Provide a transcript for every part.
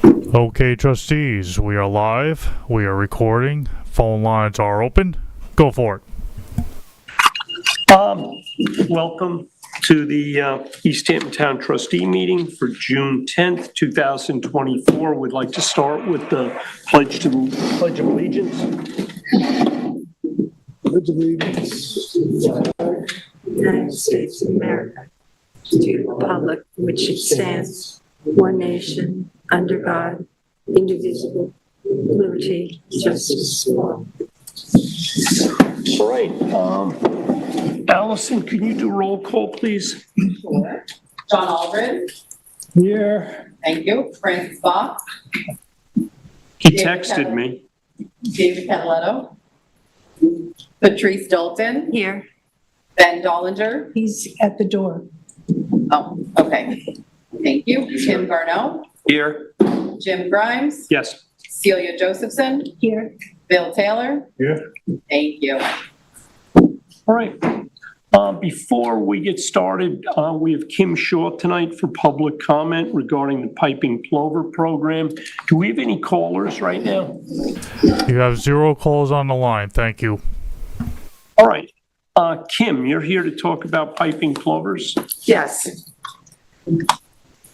Okay, trustees, we are live. We are recording. Phone lines are open. Go for it. Welcome to the East Hampton Town Trustee meeting for June 10th, 2024. We'd like to start with the Pledge of Allegiance. Pledge of Allegiance to the flag, United States of America, to the republic for which it stands, one nation, under God, indivisible, liberty, justice for all. All right. Allison, can you do roll call, please? Sure. John Aldred. Here. Thank you. Francis Bach. He texted me. David Cataletto. Patrice Dalton. Here. Ben Dollinger. He's at the door. Oh, okay. Thank you. Tim Garneau. Here. Jim Grimes. Yes. Celia Josephson. Here. Bill Taylor. Here. Thank you. All right. Before we get started, we have Kim Shaw tonight for public comment regarding the piping plover program. Do we have any callers right now? You have 0 calls on the line. Thank you. All right. Kim, you're here to talk about piping plovers? Yes.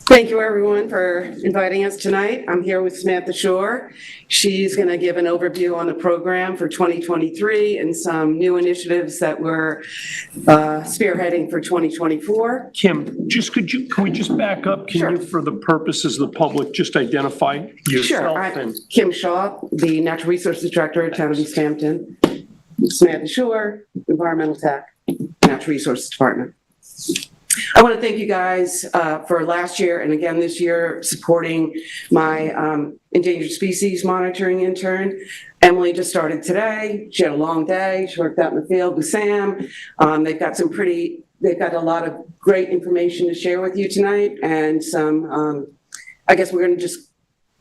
Thank you, everyone, for inviting us tonight. I'm here with Samantha Shore. She's going to give an overview on the program for 2023 and some new initiatives that we're spearheading for 2024. Kim, can we just back up? Can Sure. you, for the purposes of the public, just identify yourself? Sure. I'm Kim Shaw, the Natural Resources Director at Town of East Hampton. Samantha Shore, Environmental Tech, Natural Resources Department. I want to thank you guys for last year and again this year supporting my endangered species monitoring intern. Emily just started today. She had a long day. She worked out in the field with Sam. They've got a lot of great information to share with you tonight, and some, I guess we're going to just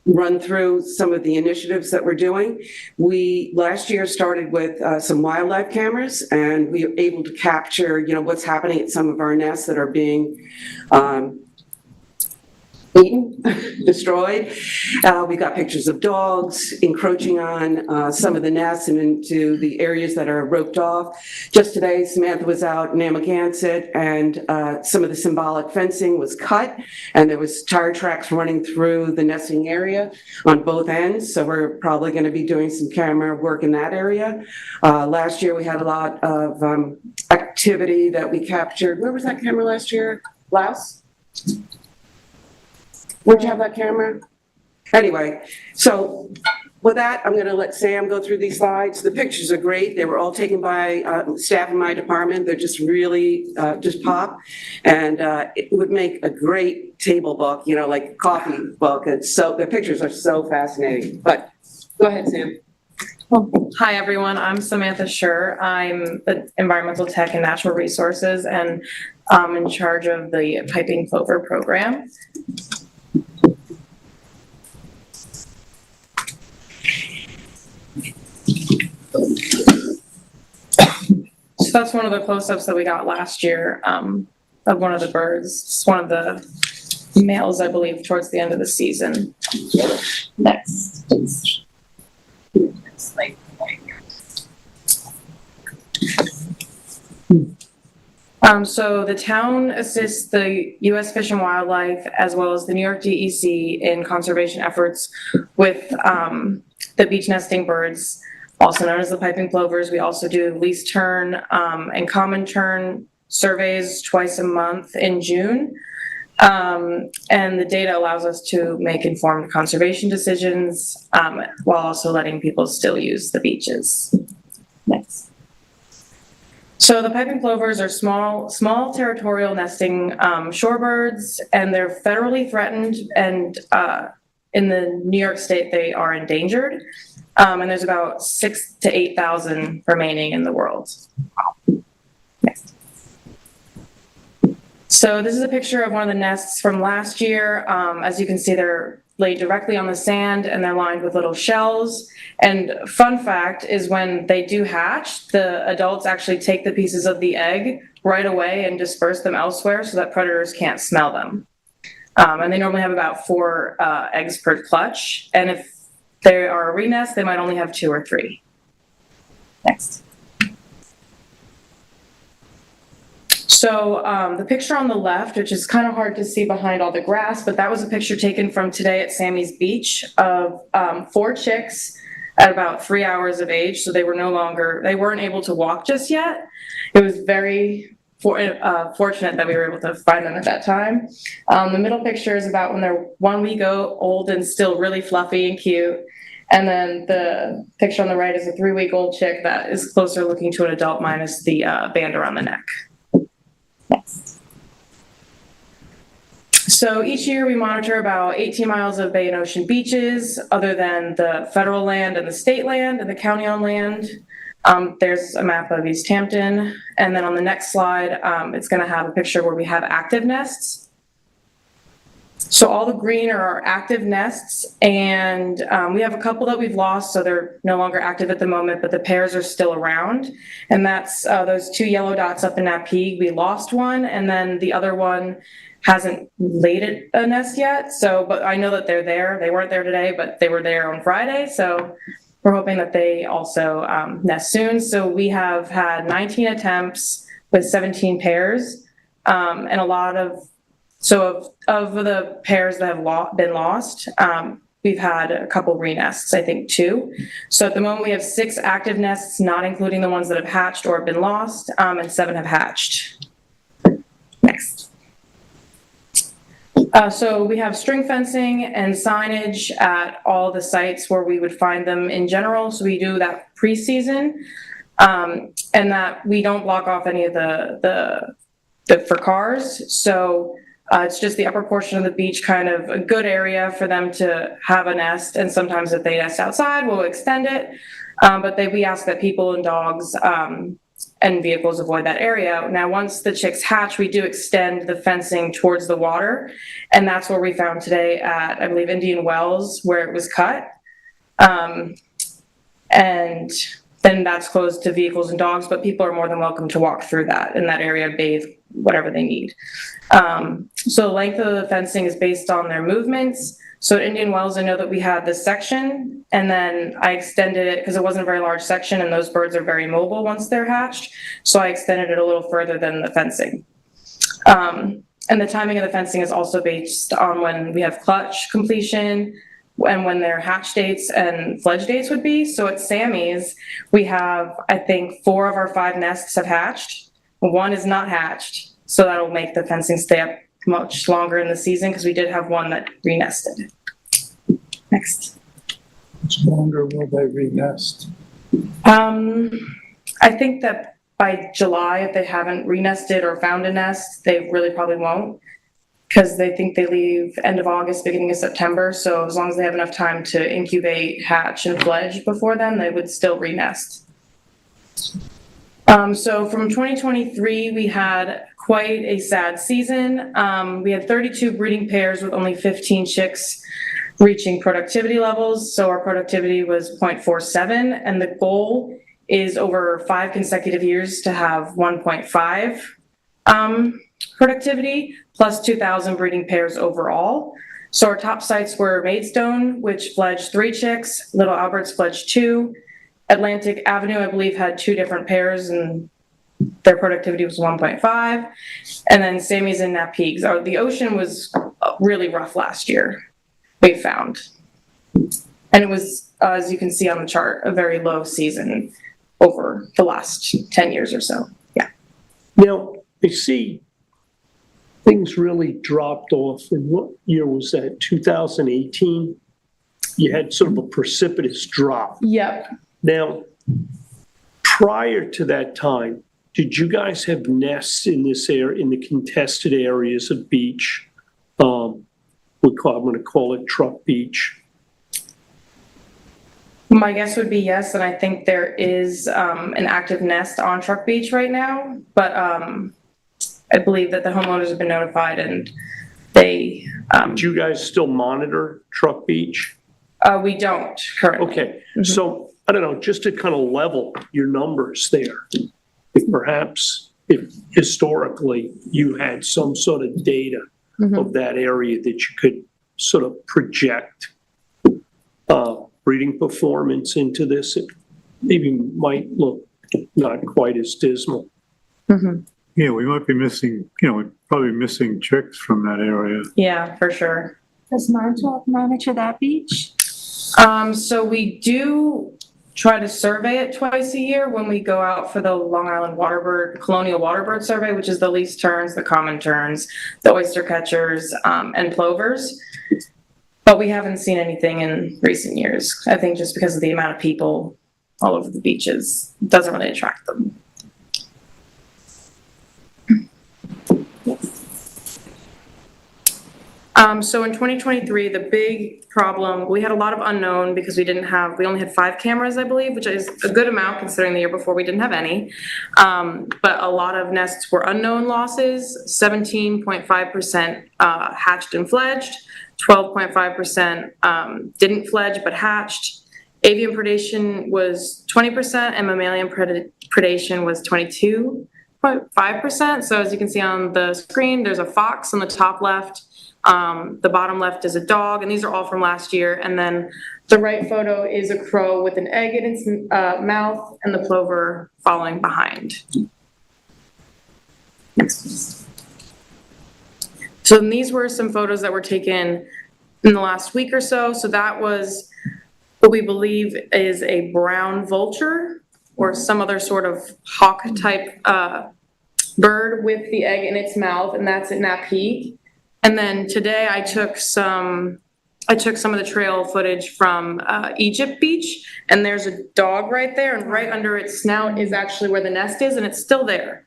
run through some of the initiatives that we're doing. We last year started with some wildlife cameras, and we were able to capture, what's happening at some of our nests that are being eaten, destroyed. We got pictures of dogs encroaching on some of the nests and into the areas that are roped off. Just today, Samantha was out in Amagansett, and some of the symbolic fencing was cut, and there was tire tracks running through the nesting area on both ends. So we're probably going to be doing some camera work in that area. Last year, we had a lot of activity that we captured. Where was that camera last year? Laos? Where'd you have that camera? Anyway, so with that, I'm going to let Sam go through these slides. The pictures are great. They were all taken by staff in my department. They're just really just pop, and it would make a great table book, like a coffee book. And so the pictures are so fascinating. But go ahead, Sam. Hi, everyone. I'm Samantha Shore. I'm the Environmental Tech and Natural Resources, and I'm in charge of the Piping Plover program. So that's one of the close-ups that we got last year of one of the birds. It's one of the males, I believe, towards the end of the season. Next. So the town assists the U.S. Fish and Wildlife as well as the New York DEC in conservation efforts with the beach nesting birds, also known as the piping plovers. We also do least turn and common turn surveys twice a month in June. And the data allows us to make informed conservation decisions while also letting people still use the beaches. Next. So the piping plovers are small territorial nesting shorebirds, and they're federally threatened, and in the New York state they are endangered. And there's about 6,000 to 8,000 remaining in the world. Next. So this is a picture of one of the nests from last year. As you can see, they're laid directly on the sand and they're lined with little shells. And fun fact is when they do hatch, the adults actually take the pieces of the egg right away and disperse them elsewhere so that predators can't smell them. And they normally have about 4 eggs per clutch. And if they are a renest, they might only have 2 or 3. Next. So the picture on the left, which is kind of hard to see behind all the grass, but that was a picture taken from today at Sammy's Beach of 4 chicks at about 3 hours of age. So they weren't able to walk just yet. It was very fortunate that we were able to find them at that time. The middle picture is about when they're 1 week old and still really fluffy and cute. And then the picture on the right is a 3-week-old chick that is closer looking to an adult minus the band around the neck. Next. So each year we monitor about 18 miles of bay and ocean beaches, other than the federal land and the state land and the county-owned land. There's a map of East Hampton. And then on the next slide, it's going to have a picture where we have active nests. So all the green are our active nests, and we have a couple that we've lost, so they're no longer active at the moment, but the pairs are still around. And that's those 2 yellow dots up in Napeague. We lost one, and then the other one hasn't laid a nest yet. So, but I know that they're there. They weren't there today, but they were there on Friday. So we're hoping that they also nest soon. So we have had 19 attempts with 17 pairs, and a lot of the pairs that have been lost, we've had a couple renests, I think 2. So at the moment we have 6 active nests, not including the ones that have hatched or have been lost, and 7 have hatched. Next. So we have string fencing and signage at all the sites where we would find them in general. So we do that pre-season, and that we don't block off any of the for cars. So it's just the upper portion of the beach, kind of a good area for them to have a nest. And sometimes if they nest outside, we'll extend it. But we ask that people and dogs and vehicles avoid that area. Now, once the chicks hatch, we do extend the fencing towards the water. And that's where we found today at, I believe, Indian Wells, where it was cut. And then that's closed to vehicles and dogs, but people are more than welcome to walk through that in that area, bathe, whatever they need. So the length of the fencing is based on their movements. So at Indian Wells, I know that we had this section, and then I extended it because it wasn't a very large section, and those birds are very mobile once they're hatched. So I extended it a little further than the fencing. And the timing of the fencing is also based on when we have clutch completion and when their hatch dates and fledge dates would be. So at Sammy's, we have, I think, 4 of our 5 nests have hatched. 1 is not hatched. So that'll make the fencing stay up much longer in the season because we did have 1 that renested. Next. Much longer will they renest? I think that by July, if they haven't renested or found a nest, they really probably won't, because they think they leave end of August, beginning of September. So as long as they have enough time to incubate, hatch, and fledge before then, they would still renest. So from 2023, we had quite a sad season. We had 32 breeding pairs with only 15 chicks reaching productivity levels. So our productivity was 0.47, and the goal is over 5 consecutive years to have 1.5 productivity plus 2,000 breeding pairs overall. So our top sites were Maidstone, which fledged 3 chicks, Little Albert's fledged 2, Atlantic Avenue, I believe, had 2 different pairs and their productivity was 1.5. And then Sammy's and Napeague's. The ocean was really rough last year, we found. And it was, as you can see on the chart, a very low season over the last 10 years or so. Yeah. Now, I see things really dropped off. In what year was that? 2018? You had sort of a precipitous drop. Yep. Now, prior to that time, did you guys have nests in this area, in the contested areas of beach? I'm going to call it Truck Beach. My guess would be yes, and I think there is an active nest on Truck Beach right now, but I believe that the homeowners have been notified and they... Do you guys still monitor Truck Beach? We don't currently. Okay, so I don't know, just to kind of level your numbers there, if historically you had some sort of data of that area that you could sort of project breeding performance into this, it maybe might look not quite as dismal. Yeah, we might be missing, we're probably missing chicks from that area. Yeah, for sure. Does Montauk monitor that beach? So we do try to survey it twice a year when we go out for the Long Island Colonial Waterbird Survey, which is the least terns, the common terns, the oyster catchers, and plovers. But we haven't seen anything in recent years. I think just because of the amount of people all over the beaches, it doesn't really attract them. So in 2023, the big problem, we had a lot of unknown because we only had 5 cameras, I believe, which is a good amount considering the year before we didn't have any. But a lot of nests were unknown losses, 17.5% hatched and fledged, 12.5% didn't fledge but hatched. Avian predation was 20% and mammalian predation was 22.5%. So as you can see on the screen, there's a fox on the top left. The bottom left is a dog, and these are all from last year. And then the right photo is a crow with an egg in its mouth and the plover following behind. Next, please. So these were some photos that were taken in the last week or so. So that was what we believe is a brown vulture or some other sort of hawk type bird with the egg in its mouth, and that's at Napeague. And then today I took some of the trail footage from Egypt Beach, and there's a dog right there, and right under its snout is actually where the nest is, and it's still there.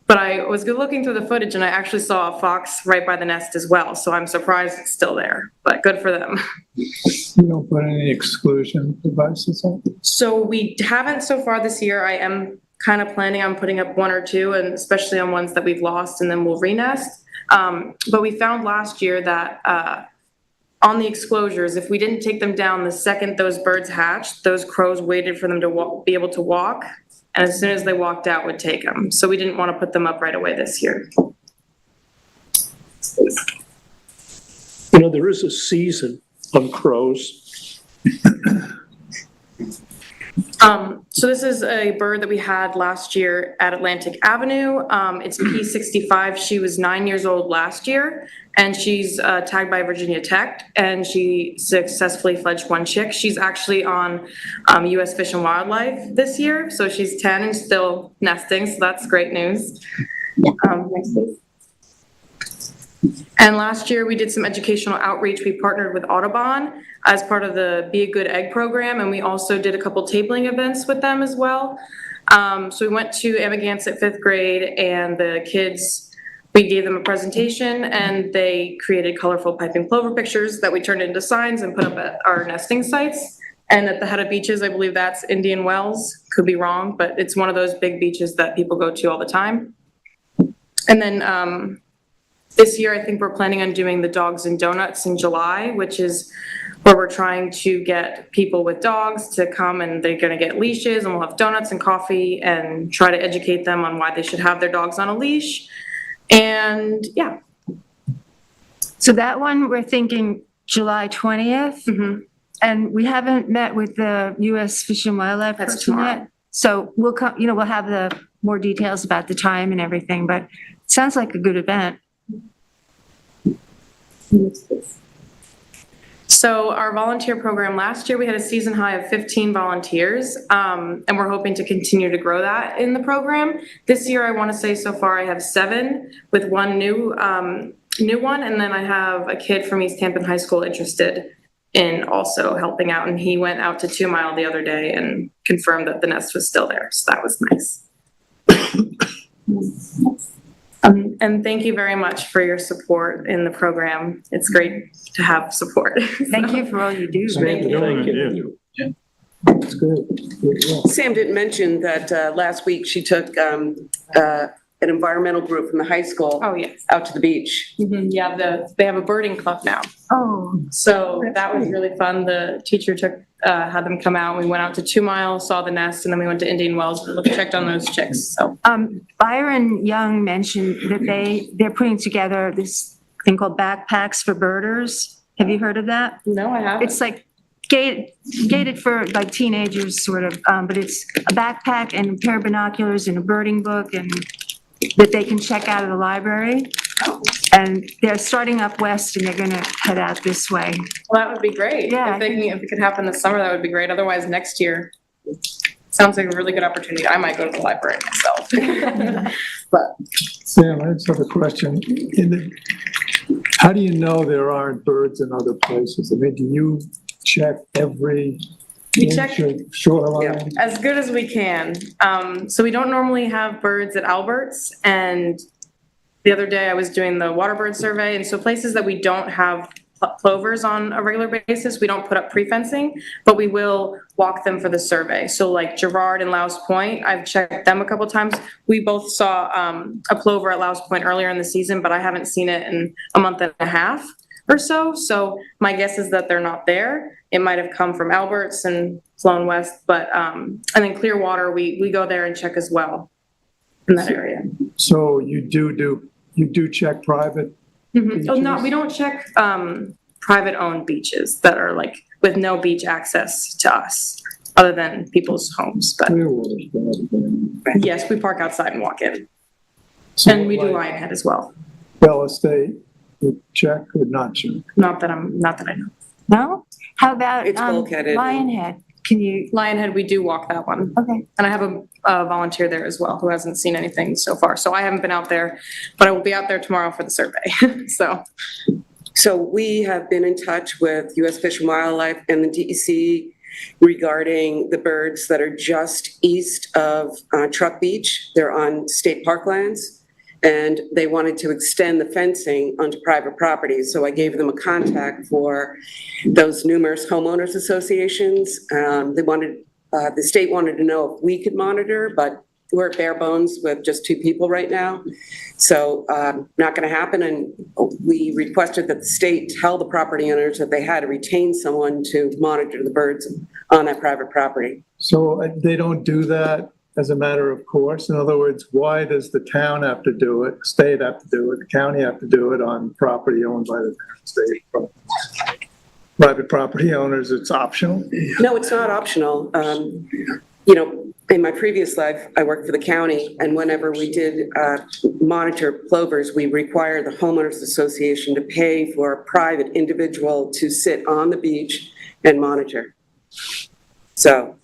But I was looking through the footage, and I actually saw a fox right by the nest as well, so I'm surprised it's still there, but good for them. You don't put any exclusion devices on? So we haven't so far this year. I am kind of planning on putting up 1 or 2, and especially on ones that we've lost, and then we'll renest. But we found last year that on the exclosures, if we didn't take them down the second those birds hatched, those crows waited for them to be able to walk, and as soon as they walked out, would take them. So we didn't want to put them up right away this year. You know, there is a season on crows. So this is a bird that we had last year at Atlantic Avenue. It's P65. She was 9 years old last year, and she's tagged by Virginia Tech, and she successfully fledged 1 chick. She's actually on US Fish and Wildlife this year, so she's 10 and still nesting, so that's great news. Next, please. And last year we did some educational outreach. We partnered with Audubon as part of the Be a Good Egg program, and we also did a couple tabling events with them as well. So we went to Amagansett 5th grade, and the kids, we gave them a presentation, and they created colorful piping plover pictures that we turned into signs and put up at our nesting sites. And at the head of beaches, I believe that's Indian Wells, could be wrong, but it's one of those big beaches that people go to all the time. And then this year, I think we're planning on doing the Dogs and Donuts in July, which is where we're trying to get people with dogs to come, and they're going to get leashes, and we'll have donuts and coffee and try to educate them on why they should have their dogs on a leash. And yeah. So that one, we're thinking July 20th. Mm-hmm. And we haven't met with the US Fish and Wildlife That's person tomorrow. yet. So we'll come, we'll have the more details about the time and everything, but it sounds like a good event. So our volunteer program last year, we had a season high of 15 volunteers, and we're hoping to continue to grow that in the program. This year, I want to say so far I have 7 with 1 new one, and then I have a kid from East Hampton High School interested in also helping out, and he went out to 2 Mile the other day and confirmed that the nest was still there, so that was nice. And thank you very much for your support in the program. It's great to have support. Thank you for all you do. Thank you. That's good. Good work. Sam didn't mention that last week she took an environmental group from the high school Oh, yes. out to the beach. Mhm. Yeah, they have a birding club now. Oh, So that was really fun. The teacher had them come out. We went out to 2 Mile, saw the nest, and then we went to Indian Wells and checked on those chicks. So Byron Young mentioned that they're putting together this thing called Backpacks for Birders. Have you heard of that? No, I haven't. It's like gated for like teenagers, sort of, but it's a backpack and a pair of binoculars and a birding book and that they can check out of the library. And they're starting up west and they're gonna head out this way. Well, that would be great. Yeah, If it could happen this summer, that would be great. Otherwise, next year, sounds like a really good opportunity. I might go to the library myself. Sam, I just have a question. How do you know there aren't birds in other places? I mean, do you check every We check- inch of shoreline? As good as we can. So we don't normally have birds at Albert's, and the other day I was doing the water bird survey, and so places that we don't have plovers on a regular basis, we don't put up pre-fencing, but we will walk them for the survey. So like Girard and Louse Point, I've checked them a couple times. We both saw a plover at Louse Point earlier in the season, but I haven't seen it in a month and a half or so. So my guess is that they're not there. It might have come from Albert's and flown west, but and then Clearwater, we go there and check as well in that area. So you do check private? Oh, no, we don't check private-owned beaches that are like with no beach access to us, other than people's homes. But Clearwater's private. yes, we park outside and walk in, So and we do like Lionhead as well. Bell Estate, you check or not check? Not that I know. No? How about, It's bulkheaded. Lionhead? Can you, Lionhead, we do walk that one, okay. and I have a volunteer there as well who hasn't seen anything so far. So I haven't been out there, but I will be out there tomorrow for the survey. So we have been in touch with U.S. Fish and Wildlife and the DEC regarding the birds that are just east of Truck Beach. They're on state parklands, and they wanted to extend the fencing onto private property. So I gave them a contact for those numerous homeowners associations. The state wanted to know if we could monitor, but we're at bare bones with just 2 people right now. So not going to happen. And we requested that the state tell the property owners that they had to retain someone to monitor the birds on that private property. So they don't do that as a matter of course? In other words, why does the town have to do it, state have to do it, the county have to do it on property owned by the town, state? Private property owners, it's optional? No, it's not optional. In my previous life, I worked for the county, and whenever we did monitor plovers, we required the homeowners association to pay for a private individual to sit on the beach and monitor. So,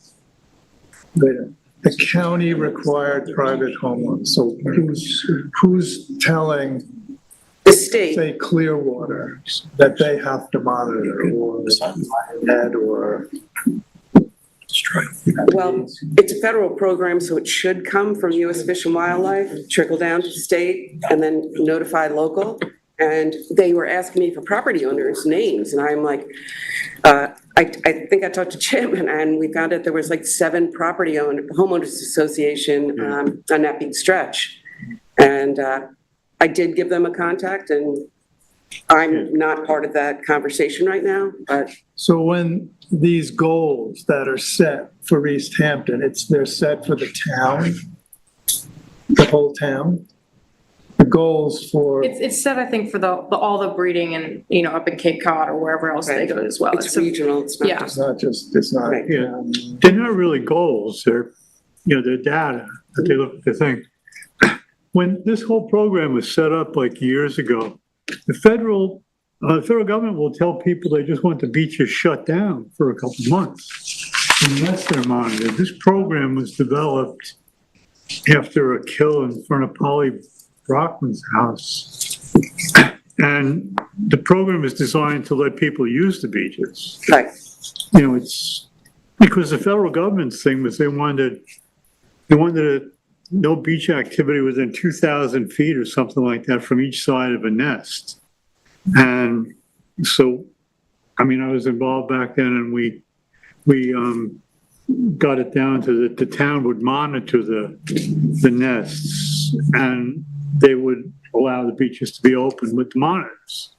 The county required private homeowners, so who's telling, the state, say, Clearwater, that they have to monitor, or Ed, or? well, it's a federal program, so it should come from U.S. Fish and Wildlife, trickle down to state, and then notify local. And they were asking me for property owners' names, and I'm like, I think I talked to Jim, and we found out there was like 7 homeowners association on that big stretch. And I did give them a contact, and I'm not part of that conversation right now, but. So when these goals that are set for East Hampton, they're set for the town, the whole town? The goals for, It's set, I think, for all the breeding and, up in Cape Cod or wherever else they go as well. It's regional, it's not yeah. just. it's not, Right. Yeah, they're not really goals, they're data that they look to think. When this whole program was set up like years ago, the federal government will tell people they just want the beaches shut down for a couple months unless they're monitored. This program was developed after a kill in front of Polly Brockman's house. And the program is designed to let people use the beaches. Right. It's because the federal government's thing was they wanted no beach activity within 2,000 feet or something like that from each side of a nest. And so, I was involved back then, and we got it down to that the town would monitor the nests, and they would allow the beaches to be open with the monitors.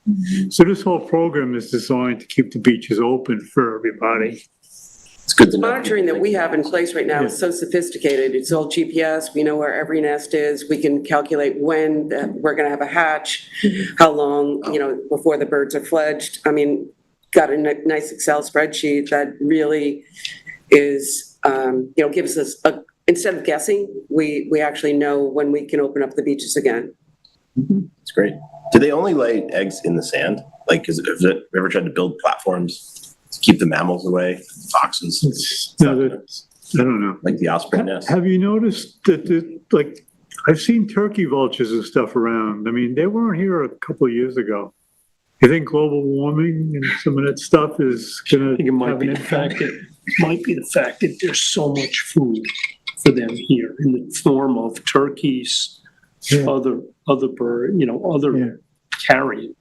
So this whole program is designed to keep the beaches open for everybody. It's good to know. Monitoring that we have in place right now is so sophisticated. It's all GPS. We know where every nest is. We can calculate when we're going to have a hatch, how long, before the birds are fledged. I mean, got a nice Excel spreadsheet that really is, gives us instead of guessing, we actually know when we can open up the beaches again. It's great. Do they only lay eggs in the sand? Like, have you ever tried to build platforms to keep the mammals away, foxes? No, I don't know. Like the osprey nest? Have you noticed that, I've seen turkey vultures and stuff around. I mean, they weren't here a couple of years ago. You think global warming and some of that stuff is I gonna think it might have be an the fact impact? that there's so much food for them here in the form of turkeys, Yeah. other bird, other carrion.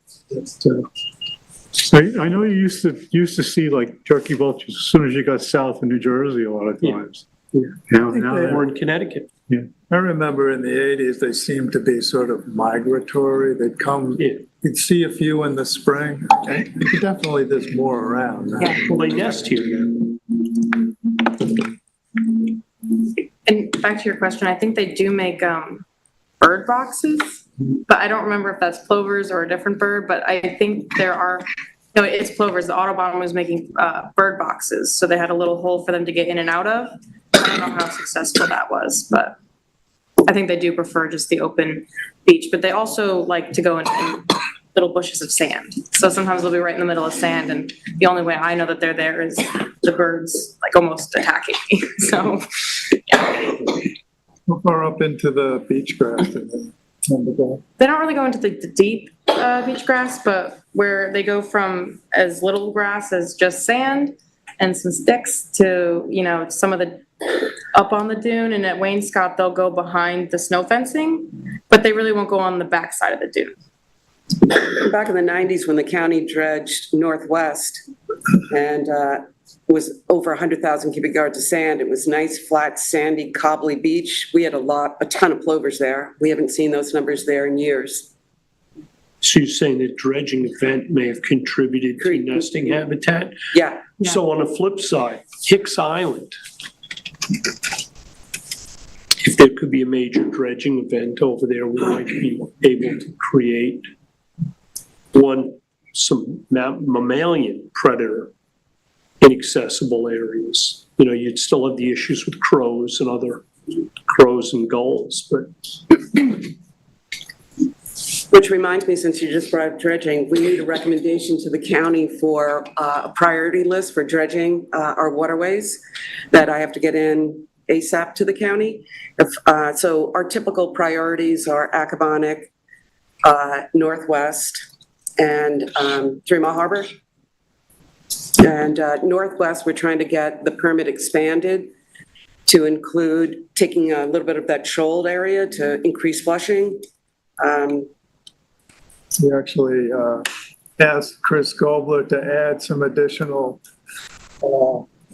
I know you used to see like turkey vultures as soon as you got south of New Jersey a lot of times. Yeah. Now, Or in Connecticut. I remember in the 80s, they seemed to be sort of migratory. They'd come, Yeah. you'd see a few in the spring. Definitely there's more around now. Well, they nest here. And back to your question, I think they do make bird boxes, but I don't remember if that's plovers or a different bird, but I think there are, no, it's plovers. The Audubon was making bird boxes, so they had a little hole for them to get in and out of. I don't know how successful that was, but I think they do prefer just the open beach, but they also like to go in little bushes of sand. So sometimes they'll be right in the middle of sand, and the only way I know that they're there is the birds like almost attacking me. So, yeah. How far up into the beach grass? They don't really go into the deep beach grass, but where they go from as little grass as just sand and some sticks to, some of the up on the dune, and at Wainscott, they'll go behind the snow fencing, but they really won't go on the back side of the dune. Back in the 90s, when the county dredged northwest and was over 100,000 cubic yards of sand, it was nice, flat, sandy, cobbly beach. We had a ton of plovers there. We haven't seen those numbers there in years. So you're saying the dredging event may have contributed to nesting habitat? Yeah. So on the flip side, Hicks Island, if there could be a major dredging event over there, we might be able to create some mammalian predator inaccessible areas. You'd still have the issues with crows and other crows and gulls, but Which reminds me, since you just brought up dredging, we need a recommendation to the county for a priority list for dredging our waterways that I have to get in ASAP to the county. So our typical priorities are Accabonac, Northwest, and 3 Mile Harbor. And Northwest, we're trying to get the permit expanded to include taking a little bit of that shoaled area to increase flushing. We actually asked Chris Gobler to add some additional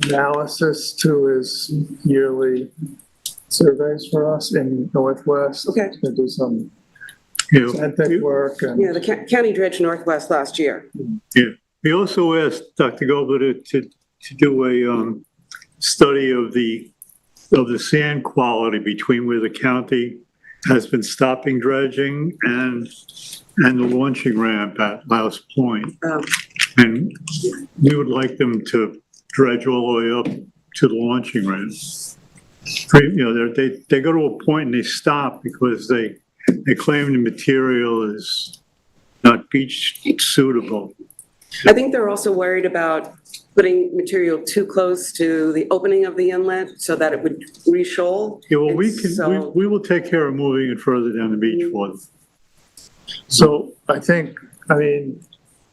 analysis to his yearly surveys for us in Northwest. Okay. To do some You know, scientific work. And Yeah, the county dredged Northwest last year. we also asked Dr. Gobler to do a study of the sand quality between where the county has been stopping dredging and the launching ramp at Louse Point. Oh. And we would like them to dredge all the way up to the launching ramp. They go to a point and they stop because they claim the material is not beach suitable. I think they're also worried about putting material too close to the opening of the inlet so that it would re-shoal. Yeah, well, And so- we will take care of moving it further down the beach for them. so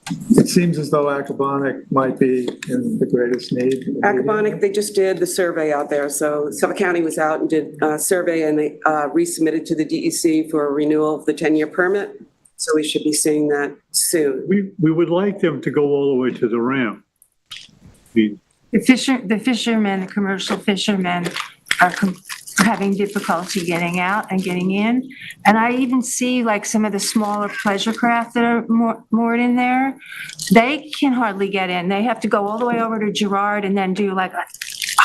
it seems as though Accabonac might be in the greatest need. Accabonac, they just did the survey out there. So Suffolk County was out and did a survey, and they resubmitted to the DEC for a renewal of the 10-year permit. So we should be seeing that soon. We would like them to go all the way to the ramp. The fishermen, the commercial fishermen are having difficulty getting out and getting in. And I even see like some of the smaller pleasure craft that are moored in there. They can hardly get in. They have to go all the way over to Girard and then do like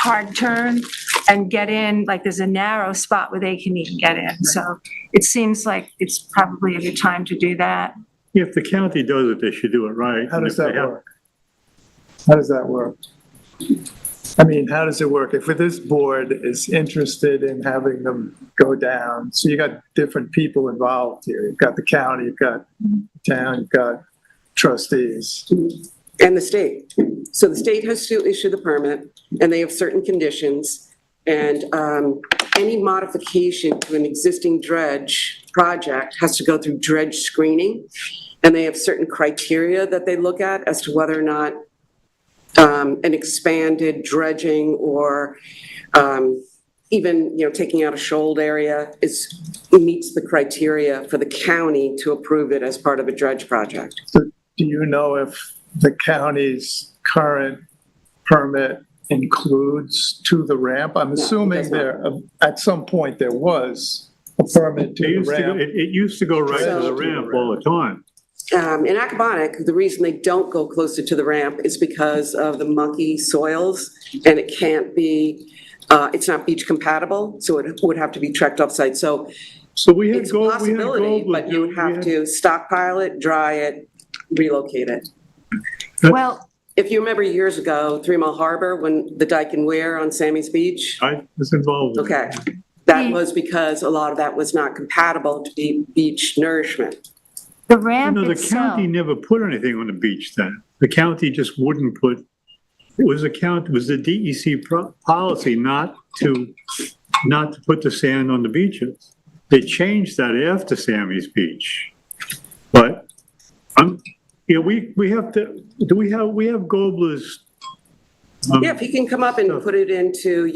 hard turn and get in, like there's a narrow spot where they can even get in. So it seems like it's probably a good time to do that. If the county does it, they should do it right. How does And if that they have- work? How does that work? I mean, how does it work? If this board is interested in having them go down, so you got different people involved here. You've got the county, you've got town, you've got trustees. And the state. So the state has to issue the permit, and they have certain conditions. And any modification to an existing dredge project has to go through dredge screening. And they have certain criteria that they look at as to whether or not an expanded dredging or even, taking out a shoaled area meets the criteria for the county to approve it as part of a dredge project. So do you know if the county's current permit includes to the ramp? I'm assuming there, at some point, there was a permit to the ramp. It used to go right to the So- ramp all the time. In Accabonac, the reason they don't go closer to the ramp is because of the mucky soils, and it can't be, it's not beach compatible, so it would have to be trekked offsite. So So we had it's a gold, we had possibility, gold. but you would have to stockpile it, dry it, relocate it. Well, If you remember years ago, 3 Mile Harbor, when the dike and weir on Sammy's Beach, I was involved. with it. okay, that was because a lot of that was not compatible to be beach nourishment. the ramp No, the itself, county never put anything on the beach then. The county just wouldn't put, it was the DEC policy not to put the sand on the beaches. They changed that after Sammy's Beach. But we have to, we have Gobler's. Yeah, if he can come up and put it into,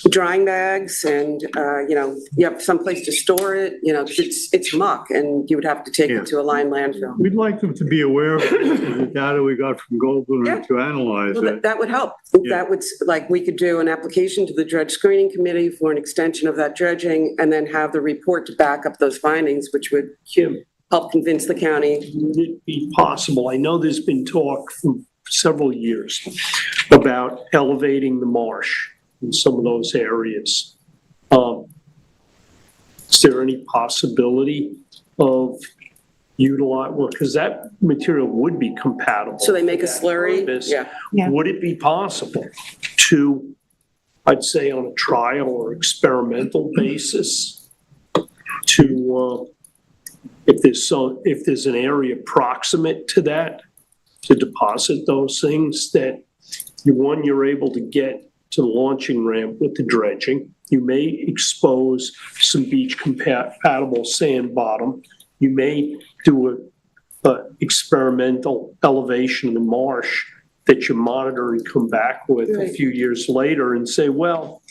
drying bags and, you have someplace to store it, 'cause it's muck and you would have to take Yeah. it to a lined landfill. We'd like them to be aware of the data we got from Gobler Yeah. and to analyze Well, it. that would help. Yeah. That would, we could do an application to the dredge screening committee for an extension of that dredging and then have the report to back up those findings, which would Kim, help convince the county. would it be possible, I know there's been talk for several years about elevating the marsh in some of those areas. Is there any possibility of well, because that material would be compatible. So they make a with that slurry? purpose. Yeah. Yeah. Would it be possible to, I'd say on a trial or experimental basis, to, if there's an area proximate to that, to deposit those things that you're able to get to the launching ramp with the dredging. You may expose some beach compatible sand bottom. You may do a experimental elevation of the marsh that you monitor and come back with a Right. few years later and say, well,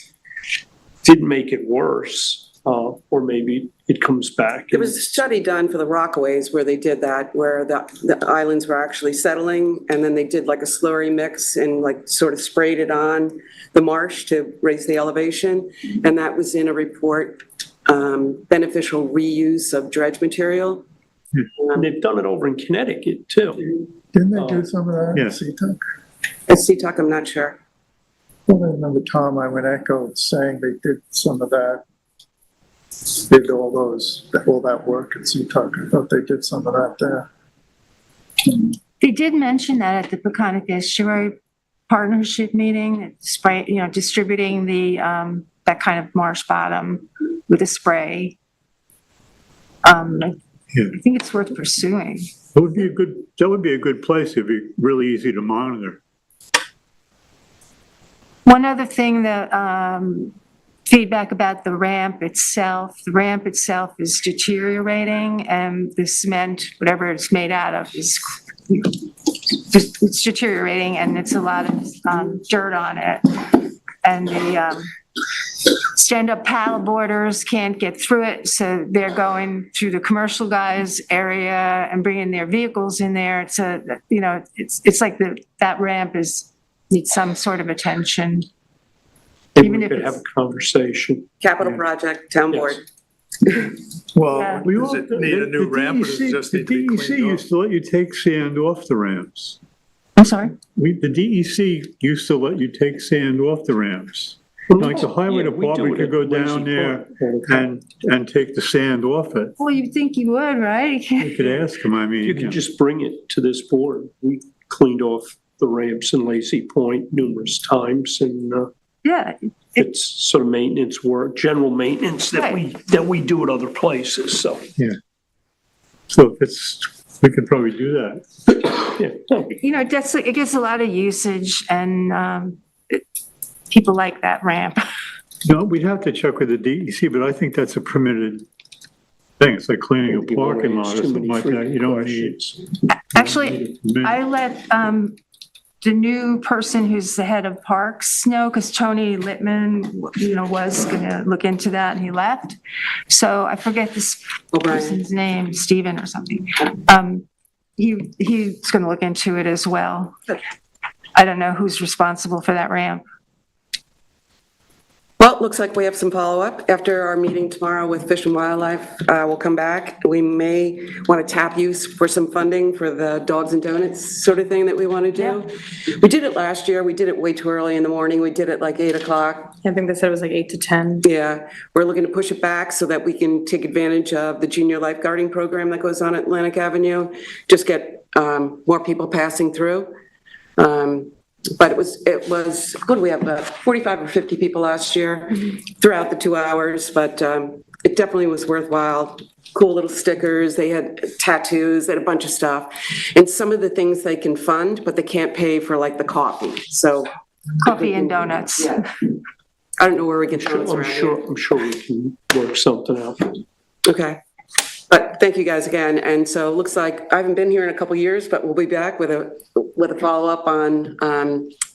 didn't make it worse. Or maybe it comes back. There was a study done for the Rockaways where they did that, where the islands were actually settling, and then they did like a slurry mix and like sort of sprayed it on the marsh to raise the elevation. And that was in a report, beneficial reuse of dredge material. And they've done it over in Connecticut too. Didn't they do some of that Yeah. in Seatuck? At Seatuck, I'm not sure. Well, I remember Tom Iwaneco saying they did some of that. Did all that work at Seatuck. I thought they did some of that there. they did mention that at the Peconic Estuary Partnership meeting, distributing the, that kind of marsh bottom with a spray. I think it's worth pursuing. That would be a good place. It'd be really easy to monitor. One other thing that, feedback about the ramp itself. The ramp itself is deteriorating and the cement, whatever it's made out of, is it's deteriorating and it's a lot of dirt on it. And the stand-up paddle boarders can't get through it, so they're going through the commercial guys area and bringing their vehicles in there. It's it's like that ramp needs some sort of attention. Maybe Even we if could it's- have a conversation. Capital project, town board. Well, Yeah. does it need a new ramp or does it just need to be The DEC cleaned used up? to let you take sand off the ramps. I'm sorry? The DEC used to let you take sand off the ramps. Like the highway Yeah, we do department it could go at Lazy down there Park all the time. and take the sand off it. Well, you'd think you would, right? You could ask them, I mean. You can just bring it to this board. We cleaned off the ramps in Lazy Point numerous times, and Yeah, it's sort of maintenance work, general maintenance that we do at other places, so. So we could probably do that. Yeah. it gets a lot of usage and people like that ramp. No, we'd have to check with the DEC, but I think that's a permitted thing. It's like cleaning a parking lot or something like that. You don't need. Actually, I let the new person who's the head of parks know, because Tony Littman, was gonna look into that and he left. So I forget this person's name, Steven or something. He's gonna look into it as well. But I don't know who's responsible for that ramp. Well, it looks like we have some follow-up. After our meeting tomorrow with Fish and Wildlife, we'll come back. We may want to tap you for some funding for the dogs and donuts sort of thing that we want to do. We did it last year. We did it way too early in the morning. We did it like 8 o'clock. I think they said it was like 8 to 10. Yeah, we're looking to push it back so that we can take advantage of the junior lifeguarding program that goes on at Atlantic Avenue. Just get more people passing through. But it was, what do we have, about 45 or 50 people last year throughout the 2 hours, but it definitely was worthwhile. Cool little stickers, they had tattoos, they had a bunch of stuff. And some of the things they can fund, but they can't pay for like the coffee, so. Coffee and donuts. Yeah. I don't know where we get donuts around here. I'm sure we can work something out. Okay. But thank you guys again. And so it looks like I haven't been here in a couple years, but we'll be back with a follow-up on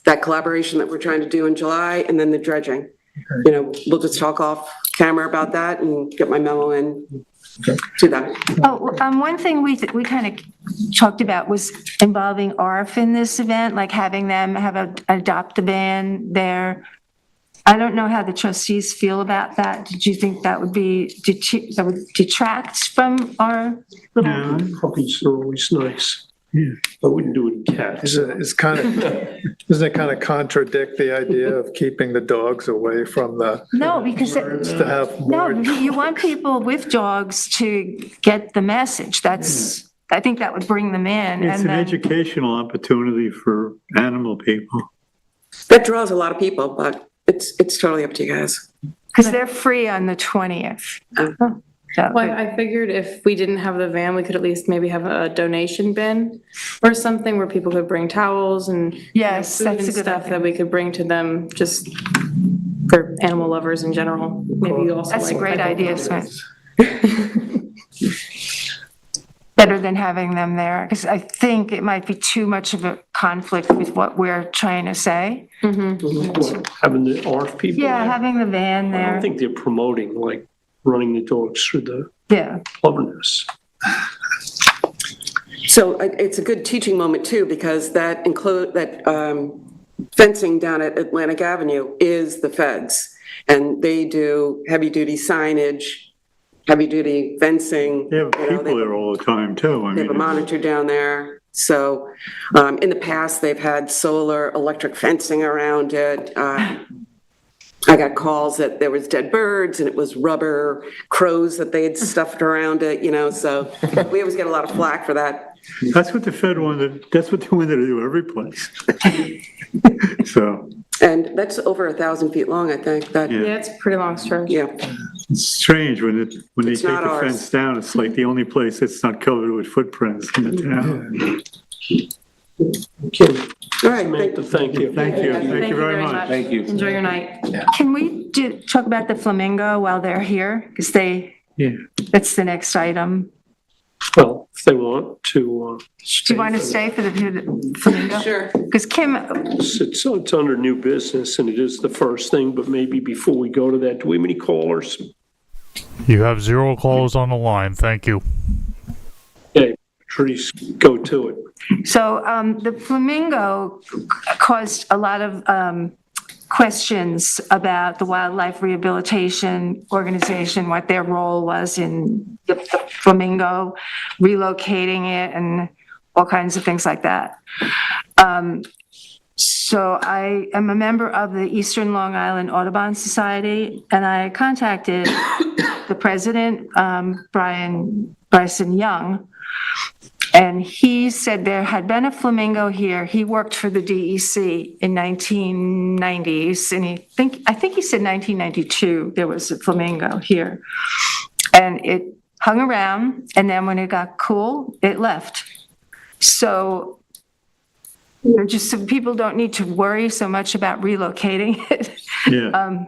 that collaboration that we're trying to do in July, and then the dredging. We'll just talk off camera about that and get my memo in to them. One thing we kind of talked about was involving ARF in this event, like having them have a adopt-a-van there. I don't know how the trustees feel about that. Did you think that would detract from our little? Puppies are always nice. Yeah. I wouldn't do it in cats. Doesn't it kind of contradict the idea of keeping the dogs away from the No, because birds to have more? you want people with dogs to get the message. I think that would bring them in. It's and an then, educational opportunity for animal people. That draws a lot of people, but it's totally up to you guys. because they're free on the 20th. So, Well, I figured if we didn't have the van, we could at least maybe have a donation bin or something where people could bring towels and yes, food that's and a good stuff idea. that we could bring to them just for animal lovers in general. Maybe you also That's a like great pet idea, lovers. Smith. Better than having them there, because I think it might be too much of a conflict with what we're trying to say. Having the ARF people Yeah, there. having the van I there. don't think they're promoting like running the dogs through the Yeah, cleverness. So it's a good teaching moment too, because that fencing down at Atlantic Avenue is the feds. And they do heavy-duty signage, heavy-duty fencing. They have people there all the time too. I They have a mean, monitor down there. So in the past, they've had solar electric fencing around it. I got calls that there was dead birds and it was rubber crows that they had stuffed around it, so we always get a lot of flack for that. that's what the Fed wanted, that's what they wanted to do every place. So, And that's over 1,000 feet long, I think, that, Yeah. Yeah, it's a pretty long stretch. yeah. it's strange when they It's take not the ours. fence down, it's like the only place that's not covered with footprints in the town. Kim, All right, Samantha, thank you. Thank you very much. Thank you. Enjoy your night. can we talk about the flamingo while they're here? Because Yeah. that's the next item. Well, if they want to. Do you want to stay for the flamingo? Sure. Because Kim, It's under new business and it is the first thing, but maybe before we go to that, do we have any callers? You have 0 calls on the line. Thank you. Okay, Patrice, go to it. so the flamingo caused a lot of questions about the Wildlife Rehabilitation Organization, what their role was in the flamingo, relocating it and all kinds of things like that. So I am a member of the Eastern Long Island Audubon Society, and I contacted the president, Bryson Young, and he said there had been a flamingo here. He worked for the DEC in 1990s, and I think he said 1992 there was a flamingo here, and it hung around, and then when it got cool, it left. So just so people don't need to worry so much about relocating it. Yeah.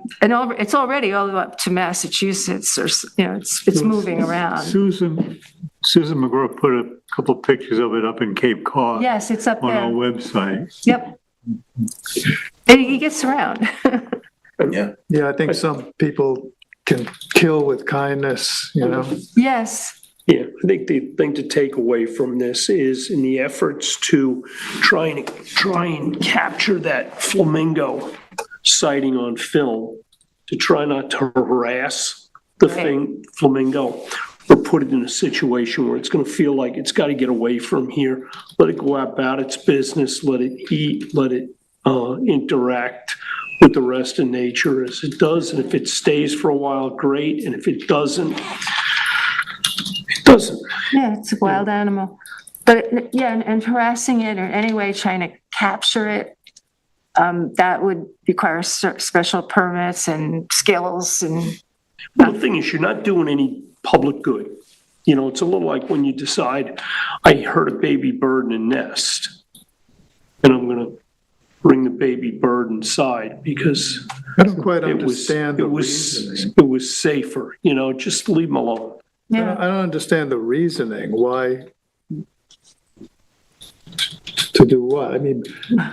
It's already all up to Massachusetts, or it's moving around. Susan McGraw put a couple pictures of it up in Cape Cod. Yes, it's up on there. our website. Yep. And he gets around. Yeah. Yeah, I think some people can kill with kindness, Yes. Yeah, I think the thing to take away from this is in the efforts to try and capture that flamingo sighting on film, to try not to harass the flamingo or put it in a situation where it's going to feel like it's got to get away from here, let it go about its business, let it eat, let it interact with the rest of nature as it does. And if it stays for a while, great. And if it doesn't, it doesn't. Yeah, it's a wild animal. But and harassing it or anyway trying to capture it, that would require special permits and skills and. Well, the thing is, you're not doing any public good. It's a little like when you decide, I heard a baby bird in a nest, and I'm going to bring the baby bird inside because I don't quite it was understand the reasoning. it was safer. Just leave them alone. Yeah. I don't understand the reasoning. Why? To do what? I mean,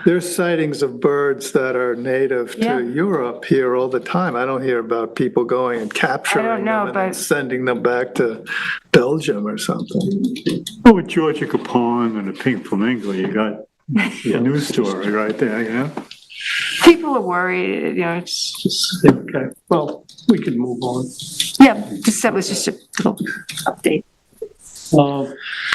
there's sightings of birds that are native to Europe here all the time. I don't hear about people going and capturing them and then sending them back to Belgium or something. Oh, with Georgia Capon and the pink flamingo, you got a news story right there, People are worried, it's just. Okay, well, we could move on. Yeah, that was just a little update.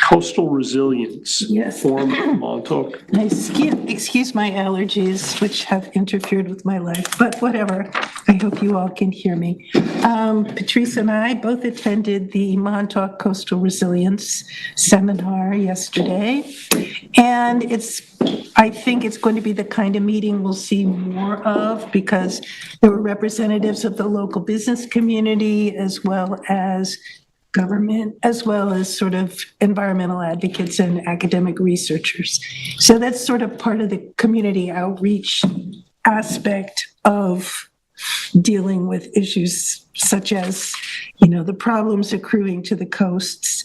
Coastal resilience. Yes. Form of Montauk. Excuse my allergies, which have interfered with my life, but whatever. I hope you all can hear me. Patrice and I both attended the Montauk Coastal Resilience Seminar yesterday. And I think it's going to be the kind of meeting we'll see more of because there were representatives of the local business community as well as government, as well as sort of environmental advocates and academic researchers. So that's sort of part of the community outreach aspect of dealing with issues such as, the problems accruing to the coasts.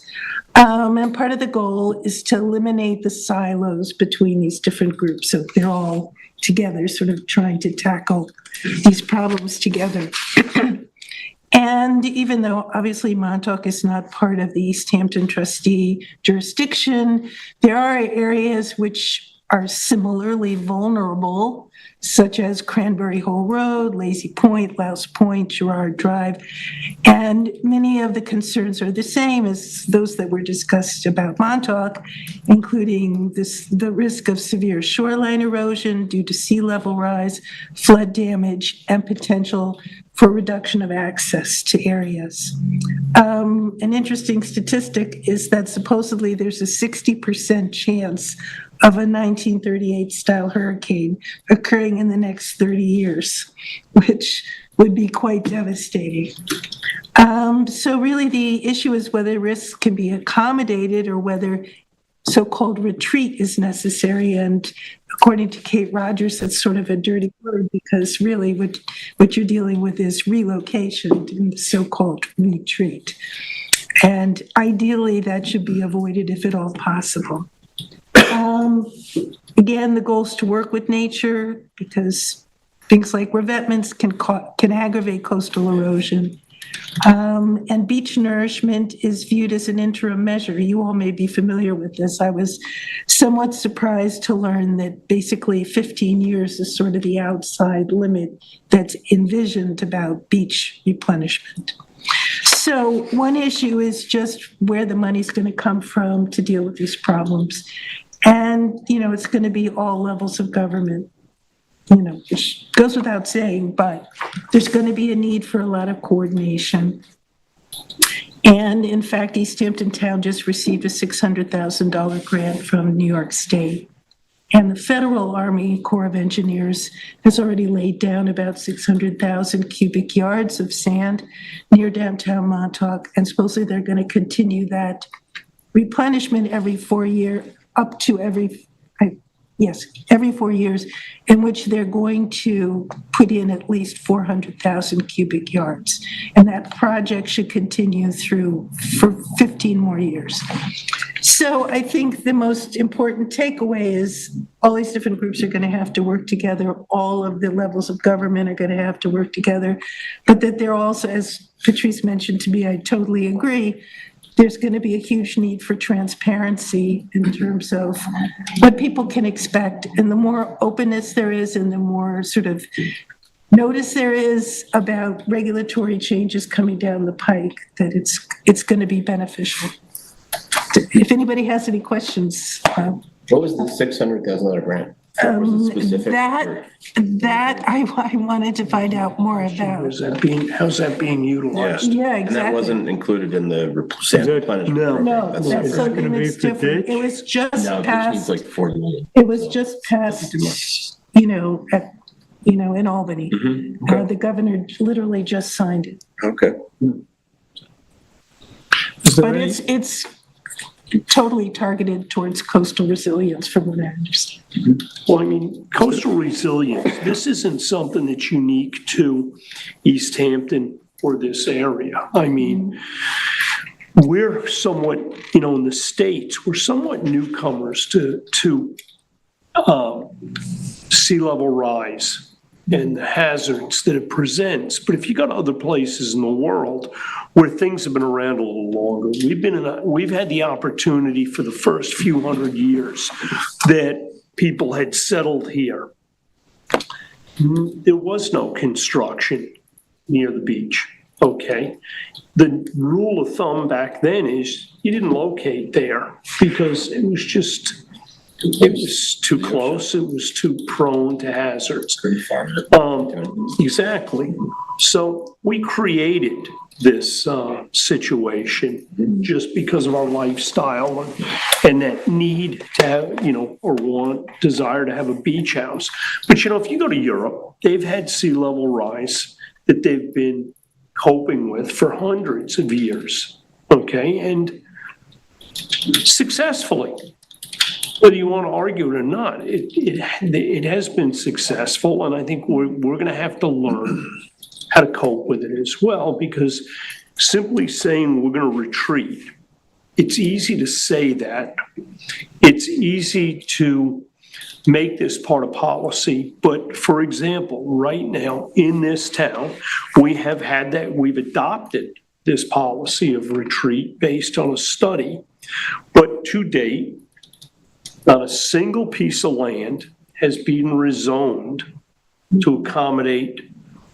And part of the goal is to eliminate the silos between these different groups. So they're all together, sort of trying to tackle these problems together. And even though obviously Montauk is not part of the East Hampton trustee jurisdiction, there are areas which are similarly vulnerable, such as Cranberry Hole Road, Lazy Point, Louse Point, Girard Drive. And many of the concerns are the same as those that were discussed about Montauk, including the risk of severe shoreline erosion due to sea level rise, flood damage, and potential for reduction of access to areas. An interesting statistic is that supposedly there's a 60% chance of a 1938 style hurricane occurring in the next 30 years, which would be quite devastating. So really the issue is whether risks can be accommodated or whether so-called retreat is necessary. And according to Kate Rogers, that's sort of a dirty word because really what you're dealing with is relocation in the so-called retreat. And ideally that should be avoided if at all possible. Again, the goal is to work with nature because things like revetments can aggravate coastal erosion. And beach nourishment is viewed as an interim measure. You all may be familiar with this. I was somewhat surprised to learn that basically 15 years is sort of the outside limit that's envisioned about beach replenishment. So one issue is just where the money's going to come from to deal with these problems. And, it's going to be all levels of government, which goes without saying, but there's going to be a need for a lot of coordination. And in fact, East Hampton Town just received a $600,000 grant from New York State. And the Federal Army Corps of Engineers has already laid down about 600,000 cubic yards of sand near downtown Montauk. And supposedly they're going to continue that replenishment every 4 years, up to every 4 years, in which they're going to put in at least 400,000 cubic yards. And that project should continue for 15 more years. So I think the most important takeaway is all these different groups are going to have to work together. All of the levels of government are going to have to work together. But that they're also, as Patrice mentioned to me, I totally agree, there's going to be a huge need for transparency in terms of what people can expect. And the more openness there is and the more sort of notice there is about regulatory changes coming down the pike, that it's going to be beneficial. If anybody has any questions. What was the $600,000 grant? Was it specific? That I wanted to find out more about. How's that being utilized? Yeah, And that exactly. wasn't included in the sand replenishment? No, That's that's separate. something gonna be that's for different. ditch? It was just No, this needs passed, like 40 million. it was just passed, in Albany. Okay. The governor literally just signed it. Okay. But it's totally targeted towards coastal resilience, from what I understand. Well, I mean, coastal resilience, this isn't something that's unique to East Hampton or this area. I mean, we're somewhat, in the States, we're somewhat newcomers to sea level rise and the hazards that it presents. But if you go to other places in the world where things have been around a little longer, we've had the opportunity for the first few hundred years that people had settled here. There was no construction near the beach, okay? The rule of thumb back then is you didn't locate there because it was too close, it was too prone to hazards. Exactly. So we created this situation just because of our lifestyle and that need to have, desire to have a beach house. But if you go to Europe, they've had sea level rise that they've been coping with for hundreds of years, okay, and successfully. Whether you want to argue it or not, it has been successful, and I think we're going to have to learn how to cope with it as well, because simply saying we're going to retreat, it's easy to say that. It's easy to make this part of policy, but for example, right now in this town, we've adopted this policy of retreat based on a study, but to date, not a single piece of land has been rezoned to accommodate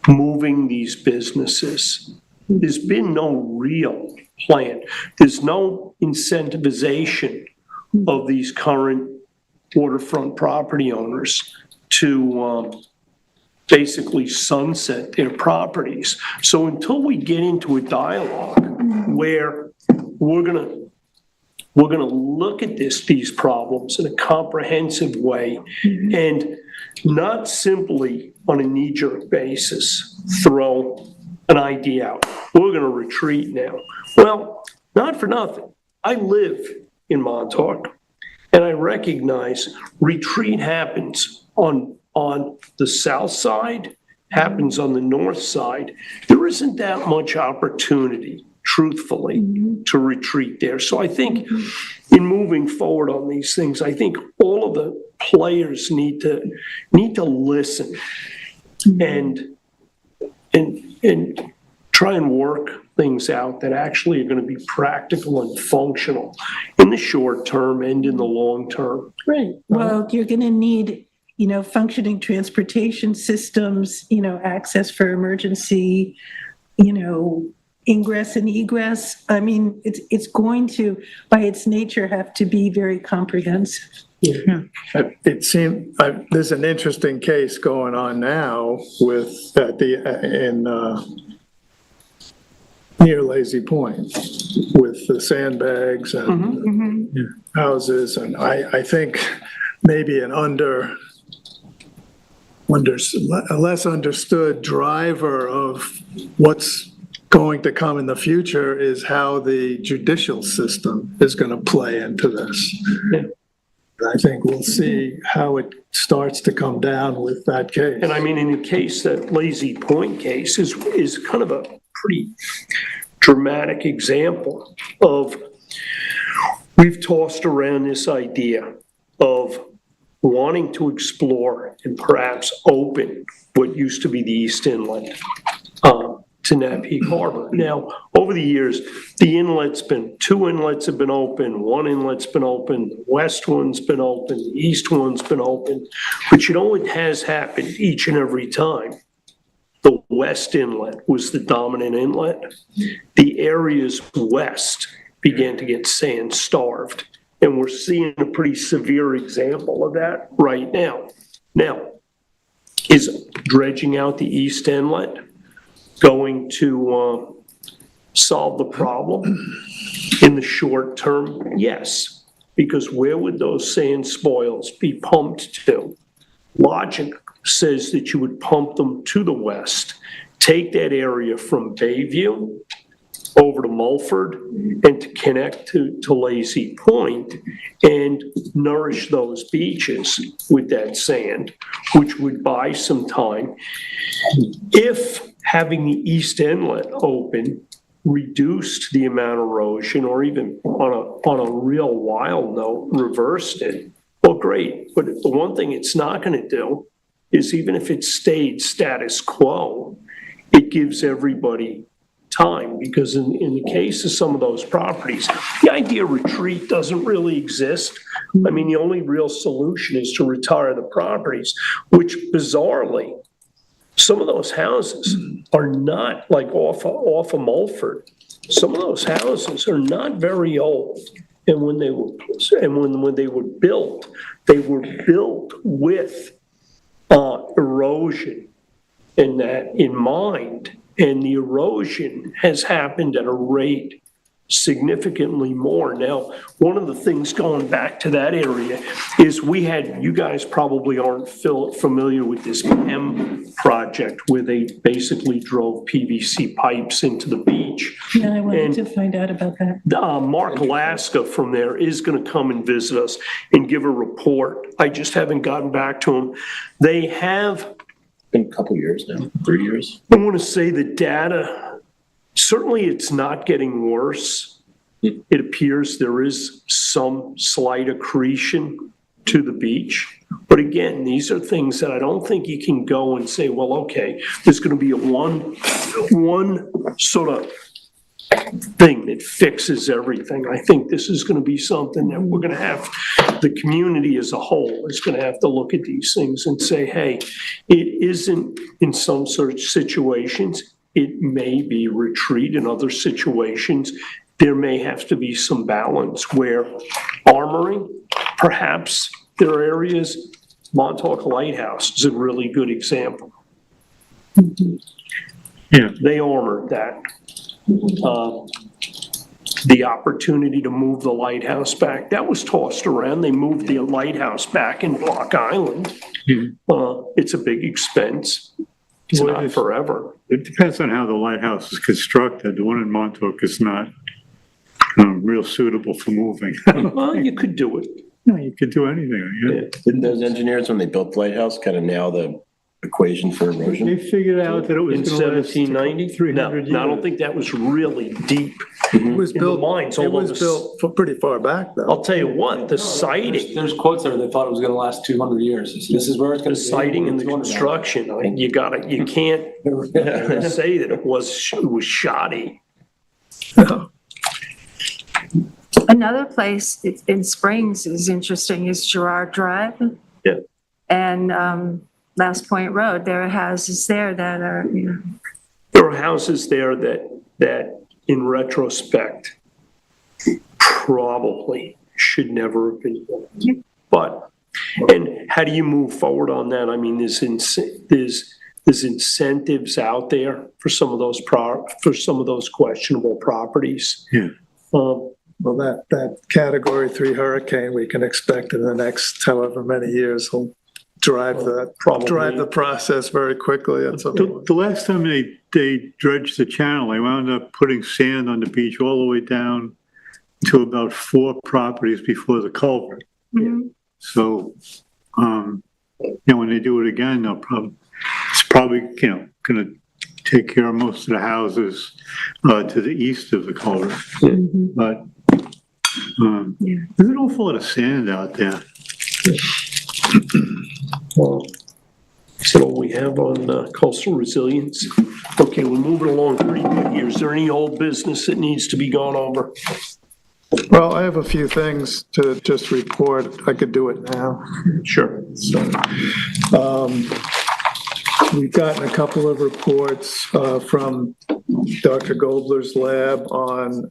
moving these businesses. There's been no real plan. There's no incentivization of these current waterfront property owners to basically sunset their properties. So until we get into a dialogue where we're gonna look at these problems in a comprehensive way and not simply on a knee-jerk basis throw an idea out. We're going to retreat now. Well, not for nothing. I live in Montauk, and I recognize retreat happens on the south side, happens on the north side. There isn't that much opportunity, truthfully, to retreat there. So I think in moving forward on these things, I think all of the players need to listen and try and work things out that actually are going to be practical and functional in the short term and in the long term. Right. Well, you're going to need, functioning transportation systems, access for emergency, ingress and egress. I mean, it's going to, by its nature, have to be very comprehensive. It seemed, there's an interesting case going on now with, near Lazy Point, with the sandbags and houses, and I think maybe a less understood driver of what's going to come in the future is how the judicial system is going to play into this. I think we'll see how it starts to come down with that case. And I mean, in the case, that Lazy Point case is kind of a pretty dramatic example of, we've tossed around this idea of wanting to explore and perhaps open what used to be the East Inlet to Napeague Harbor. Now, over the years, two inlets have been open, one inlet's been open, the west one's been open, the east one's been open. But you know, it has happened each and every time. The west inlet was the dominant inlet. The areas west began to get sand starved. And we're seeing a pretty severe example of that right now. Now, is dredging out the east inlet going to solve the problem? In the short term, yes. Because where would those sand spoils be pumped to? Logic says that you would pump them to the west, take that area from Bayview over to Mulford and to connect to Lazy Point and nourish those beaches with that sand, which would buy some time. If having the East Inlet open reduced the amount of erosion, or even on a real wild note, reversed it, well, great. But the one thing it's not going to do is, even if it stayed status quo, it gives everybody time, because in the case of some of those properties, the idea of retreat doesn't really exist. I mean, the only real solution is to retire the properties, which bizarrely, some of those houses are not like off of Mulford. Some of those houses are not very old. And when they were built, they were built with erosion in that in mind. And the erosion has happened at a rate significantly more. Now, one of the things going back to that area is you guys probably aren't familiar with this PEM project, where they basically drove PVC pipes into the beach. Yeah, I wanted to find out about that. Mark Alaska from there is going to come and visit us and give a report. I just haven't gotten back to him. They have Been a couple years now, 3 years. I want to say the data, certainly it's not getting worse. It appears there is some slight accretion to the beach. But again, these are things that I don't think you can go and say, well, okay, there's going to be a one sort of thing that fixes everything. I think this is going to be something that we're going to have, the community as a whole is going to have to look at these things and say, hey, it isn't in some such situations, it may be retreat. In other situations, there may have to be some balance where armoring, perhaps there are areas, Montauk Lighthouse is a really good example. Yeah. They armored that. The opportunity to move the lighthouse back, that was tossed around. They moved the lighthouse back in Block Island. It's a big expense. It's Well, not forever. It depends on how the lighthouse is constructed. The one in Montauk is not real suitable for moving. Well, you could do it. No, you could do anything. Yeah. Didn't those engineers, when they built the lighthouse, kind of nail the equation for They erosion? figured out that it was In going to last 1790? 300 No, I don't years. think that was really deep It was in the built, mines. it Although was built for pretty far back, though. I'll tell you what, the siting, There's quotes there that thought it was gonna last 200 years. This is where it's the gonna be. siting and the 200 now. construction, you can't say that it was shoddy. Another place in Springs is interesting is Girard Drive. Yeah. And Last Point Road. There are houses there that are, There are houses there that that in retrospect probably should never have been built. But, and how do you move forward on that? I mean, there's incentives out there for some of those questionable properties. Yeah. Well, that Category 3 hurricane we can expect in the next however many years will drive the process very quickly. The last time they dredged the channel, they wound up putting sand on the beach all the way down to about 4 properties before the culvert. Mhm. So, when they do it again, it's probably, gonna take care of most of the houses, to the east of the culvert. Mhm. But, there's an awful lot of sand out there. So what we have on coastal resilience. Okay, we're moving along pretty good here. Is there any old business that needs to be gone over? Well, I have a few things to just report. I could do it now. Sure. So, we've gotten a couple of reports from Dr. Gobler's lab on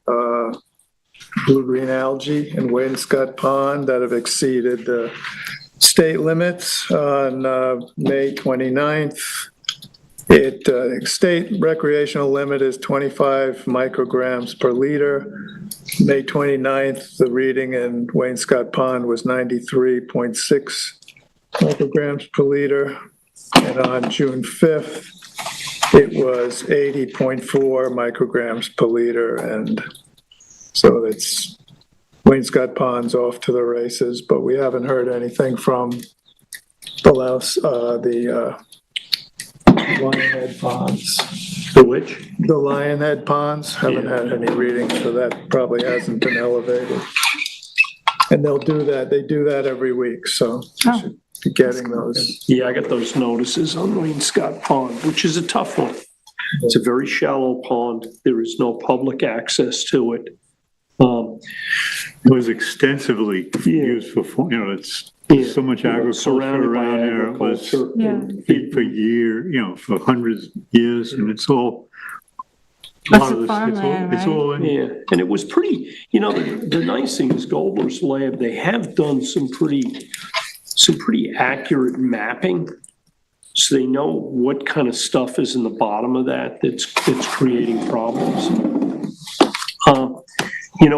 blue-green algae in Wainscott Pond that have exceeded the state limits on May 29th. State recreational limit is 25 micrograms per liter. May 29th, the reading in Wainscott Pond was 93.6 micrograms per liter. And on June 5th, it was 80.4 micrograms per liter. And so it's Wainscott Pond's off to the races, but we haven't heard anything from the Lionhead Ponds. The which? The Lionhead Ponds haven't had any readings, so that probably hasn't been elevated. And they'll do that. They do that every week, so you should be getting those. Yeah, I got those notices on Wainscott Pond, which is a tough one. It's a very shallow pond. There is no public access to it. It was extensively used for, it's so much agriculture surrounded by around there. It was agriculture. for for hundreds of years, and it's all. Lots of farmland, It's all in. Yeah, and it was pretty, the nice thing is Gobler's lab, they have done some pretty accurate mapping. So they know what kind of stuff is in the bottom of that's creating problems.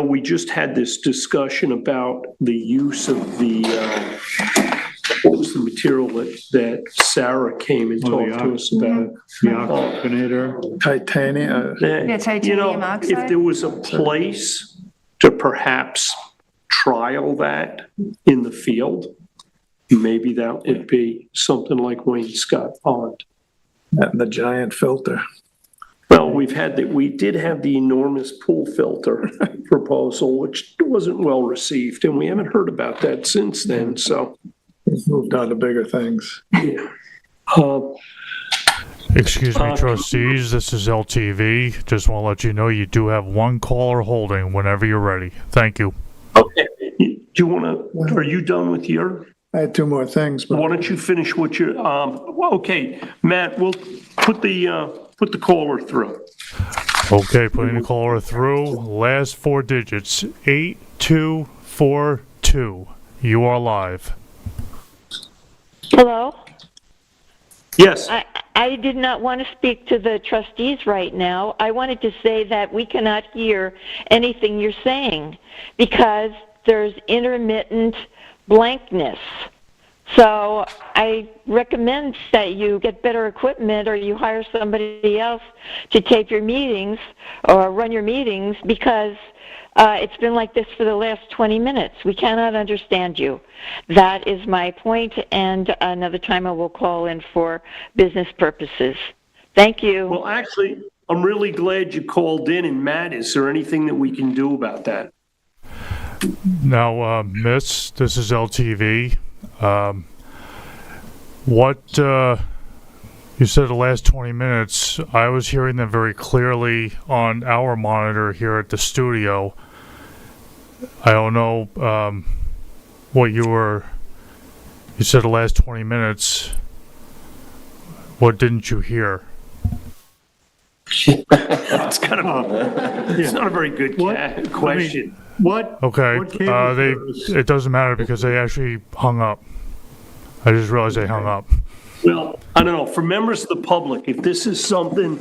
We just had this discussion about the use of what was the material that Sarah came and talked to us about? The oxygenator. Titanium. Titanium oxide. If there was a place to perhaps trial that in the field, maybe that would be something like Wainscott Pond. And the giant filter. Well, we did have the enormous pool filter proposal, which wasn't well received, and we haven't heard about that since then, so. We've moved on to bigger things. Yeah. Excuse me, trustees, this is LTV. Just want to let you know you do have one caller holding whenever you're ready. Thank you. Okay. Are you done with your? I had 2 more things, but Why don't you finish what you're, okay, Matt, we'll put the caller through. Okay, putting the caller through. Last 4 digits, 8242. You are live. Hello? Yes. I did not want to speak to the trustees right now. I wanted to say that we cannot hear anything you're saying because there's intermittent blankness. So I recommend that you get better equipment or you hire somebody else to tape your meetings or run your meetings because it's been like this for the last 20 minutes. We cannot understand you. That is my point, and another time I will call in for business purposes. Thank you. Well, actually, I'm really glad you called in, and Matt, is there anything that we can do about that? Now, Miss, this is LTV. What you said the last 20 minutes, I was hearing them very clearly on our monitor here at the studio. I don't know what you said the last 20 minutes. What didn't you hear? It's kind of, it's not a very good question. What? Okay, what cable service? it doesn't matter because they actually hung up. I just realized they hung up. Well, I don't know, for members of the public, if this is something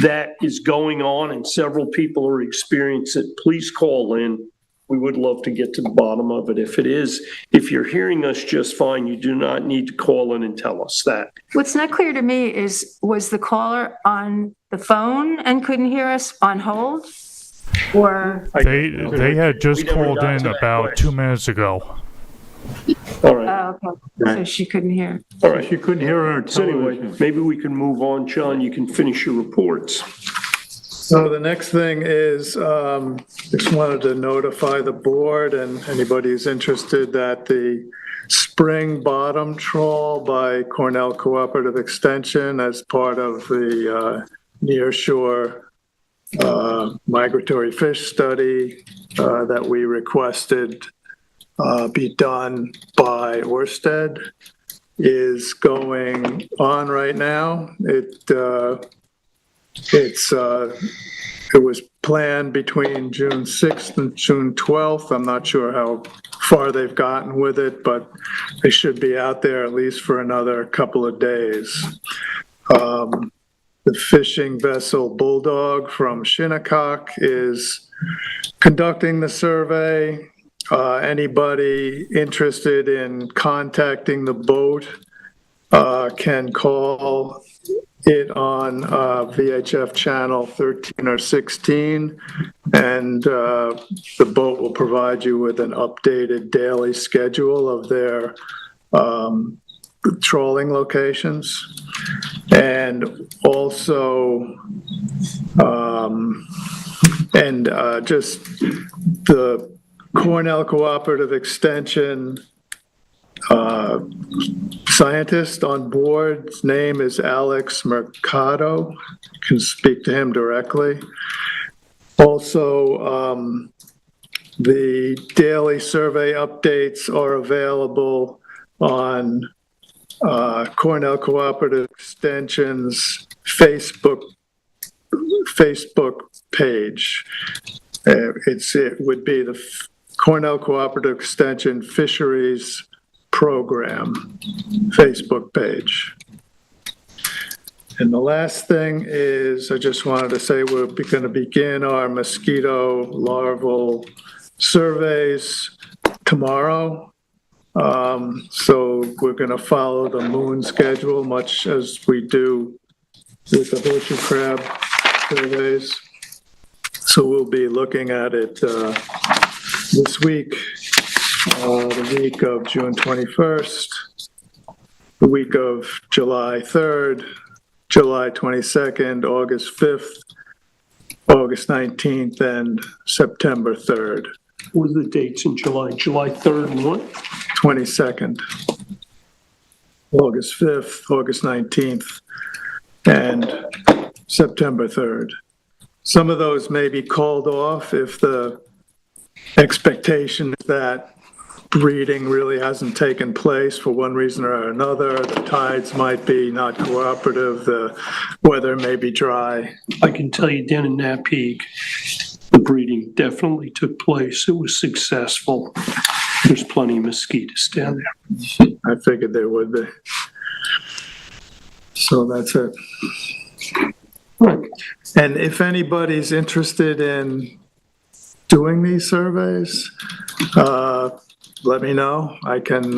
that is going on and several people are experiencing it, please call in. We would love to get to the bottom of it. If it is, if you're hearing us just fine, you do not need to call in and tell us that. What's not clear to me is, was the caller on the phone and couldn't hear us on hold? Or, They had just We never called got in to that about question. 2 minutes ago. All right, okay, so she couldn't hear. all right. You couldn't hear her on So anyway, television. maybe we can move on. John, you can finish your reports. So the next thing is, just wanted to notify the board and anybody who's interested that the spring bottom trawl by Cornell Cooperative Extension as part of the nearshore migratory fish study that we requested be done by Orsted is going on right now. It was planned between June 6th and June 12th. I'm not sure how far they've gotten with it, but they should be out there at least for another couple of days. The fishing vessel Bulldog from Shinnecock is conducting the survey. Anybody interested in contacting the boat can call it on VHF channel 13 or 16, and the boat will provide you with an updated daily schedule of their trawling locations. And also, just the Cornell Cooperative Extension scientist on board, his name is Alex Mercado. You can speak to him directly. Also, the daily survey updates are available on Cornell Cooperative Extension's Facebook page. It would be the Cornell Cooperative Extension Fisheries Program Facebook page. And the last thing is, I just wanted to say we're going to begin our mosquito larval surveys tomorrow. So we're going to follow the moon schedule, much as we do with the horseshoe crab surveys. So we'll be looking at it this week, the week of June 21st, the week of July 3rd, July 22nd, August 5th, August 19th, and September 3rd. What are the dates in July? July 3rd and what? 22nd, August 5th, August 19th, and September 3rd. Some of those may be called off if the expectation is that breeding really hasn't taken place for one reason or another. The tides might be not cooperative, the weather may be dry. I can tell you down in Napeague, the breeding definitely took place. It was successful. There's plenty of mosquitoes down there. I figured there would be. So that's it. And if anybody's interested in doing these surveys, let me know. I can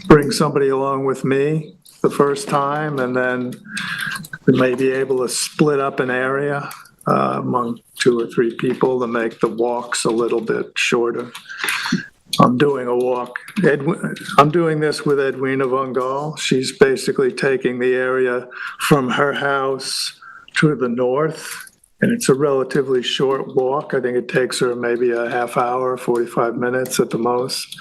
bring somebody along with me the first time, and then we may be able to split up an area among 2 or 3 people to make the walks a little bit shorter. I'm doing a walk. I'm doing this with Edwina Von Gaal. She's basically taking the area from her house to the north, and it's a relatively short walk. I think it takes her maybe a half hour, 45 minutes at the most.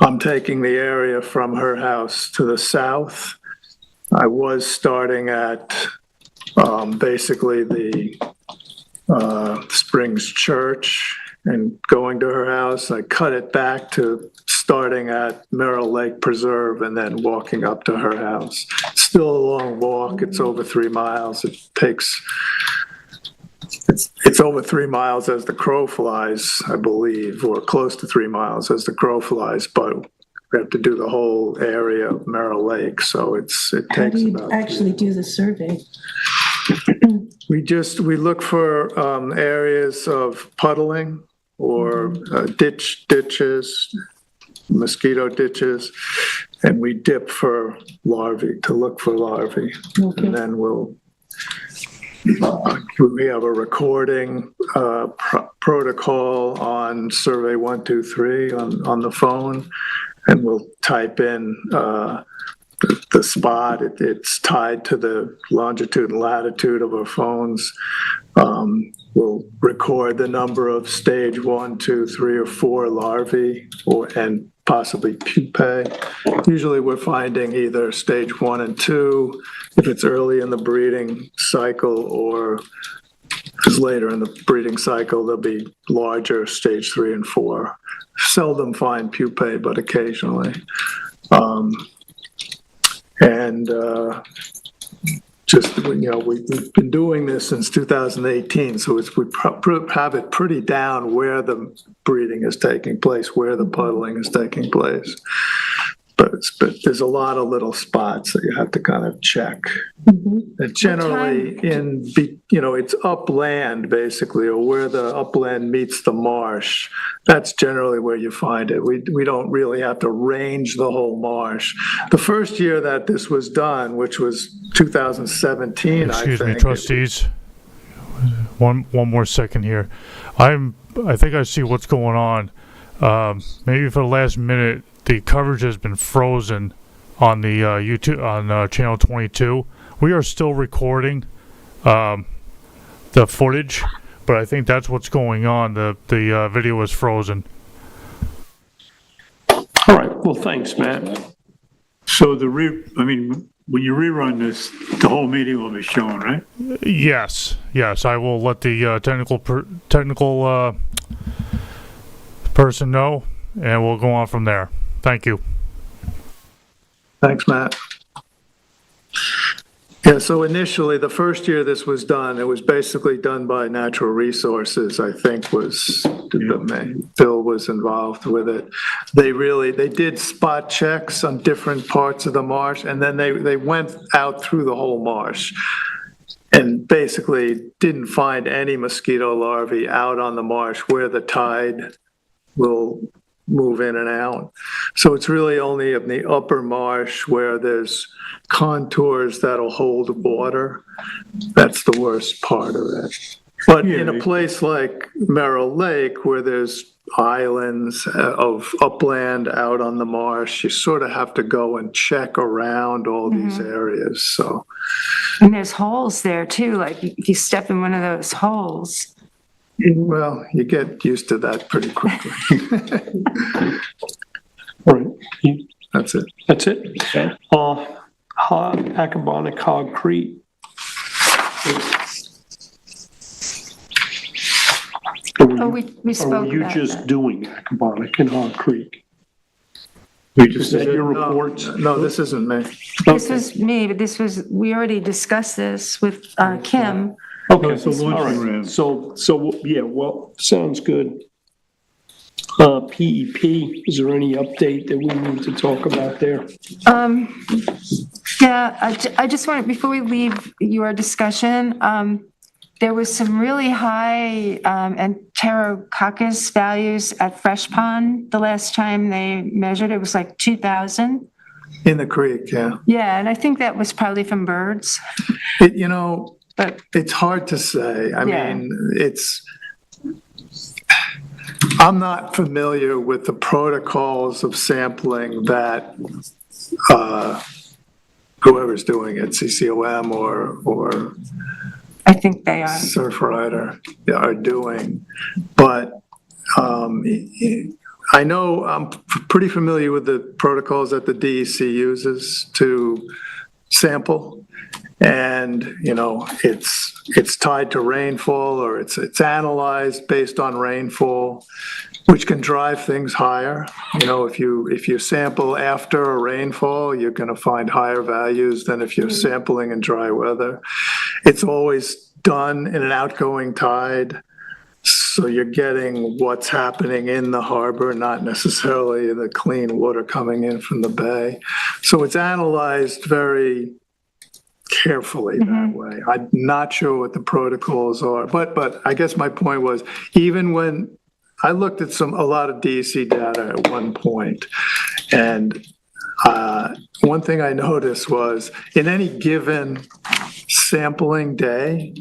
I'm taking the area from her house to the south. I was starting at basically the Springs Church and going to her house. I cut it back to starting at Merrill Lake Preserve and then walking up to her house. Still a long walk. It's over 3 miles. It's over 3 miles as the crow flies, I believe, or close to 3 miles as the crow flies, but we have to do the whole area of Merrill Lake, so it How takes do you about. actually do the survey? We look for areas of puddling or ditches, mosquito ditches, and we dip for larvae, to look for larvae. And then we have a recording protocol on survey 123 on the phone, and we'll type in the spot. It's tied to the longitude and latitude of our phones. We'll record the number of stage 1, 2, 3, or 4 larvae, and possibly pupae. Usually we're finding either stage 1 and 2 if it's early in the breeding cycle, or if it's later in the breeding cycle, there'll be larger stage 3 and 4. Seldom find pupae, but occasionally. Just, we've been doing this since 2018, so we have it pretty down where the breeding is taking place, where the puddling is taking place. But there's a lot of little spots that you have to kind of check. And generally it's upland basically, or where the upland meets the marsh. That's generally where you find it. We don't really have to range the whole marsh. The first year that this was done, which was 2017, Excuse I think. me, trustees. One more second here. I think I see what's going on. Maybe for the last minute, the coverage has been frozen on the YouTube on channel 22. We are still recording the footage, but I think that's what's going on. The video is frozen. All right, well, thanks, Matt. So when you rerun this, the whole meeting will be shown, right? Yes. I will let the technical person know, and we'll go on from there. Thank you. Thanks, Matt. Yeah, so initially, the first year this was done, it was basically done by Natural Resources, I think Bill was involved with it. They did spot checks on different parts of the marsh, and then they went out through the whole marsh and basically didn't find any mosquito larvae out on the marsh where the tide will move in and out. So it's really only in the upper marsh where there's contours that'll hold water. That's the worst part of it. But in a place like Merrill Lake, where there's islands of upland out on the marsh, you sort of have to go and check around all these areas. So, And there's holes there too, like if you step in one of those holes. well, you get used to that pretty quickly. All right, That's it. that's it. Okay. Accabonac Hog Creek. We spoke Or were you about just that. doing Accabonac and Hog Creek? We Is just that your reports? No, this isn't me. This was me, but we already discussed this with Kim. Okay, it's a launching all right. ramp. So, yeah, well, sounds good. PEP, is there any update that we need to talk about there? Yeah, I just wanted, before we leave your discussion, there was some really high Enterococcus values at Fresh Pond. The last time they measured, it was like 2,000. In the creek, yeah. Yeah, and I think that was probably from birds. But It's hard to say. I Yeah. mean, I'm not familiar with the protocols of sampling that whoever's doing it, CCOM or I think they are. Surfrider, are doing. But I know I'm pretty familiar with the protocols that the DEC uses to sample. And, it's tied to rainfall, or it's analyzed based on rainfall, which can drive things higher. If you sample after a rainfall, you're going to find higher values than if you're sampling in dry weather. It's always done in an outgoing tide, so you're getting what's happening in the harbor, not necessarily the clean water coming in from the bay. So it's analyzed very carefully that way. I'm not sure what the protocols are, but I guess my point was, even when I looked at a lot of DEC data at one point, and one thing I noticed was, in any given sampling day,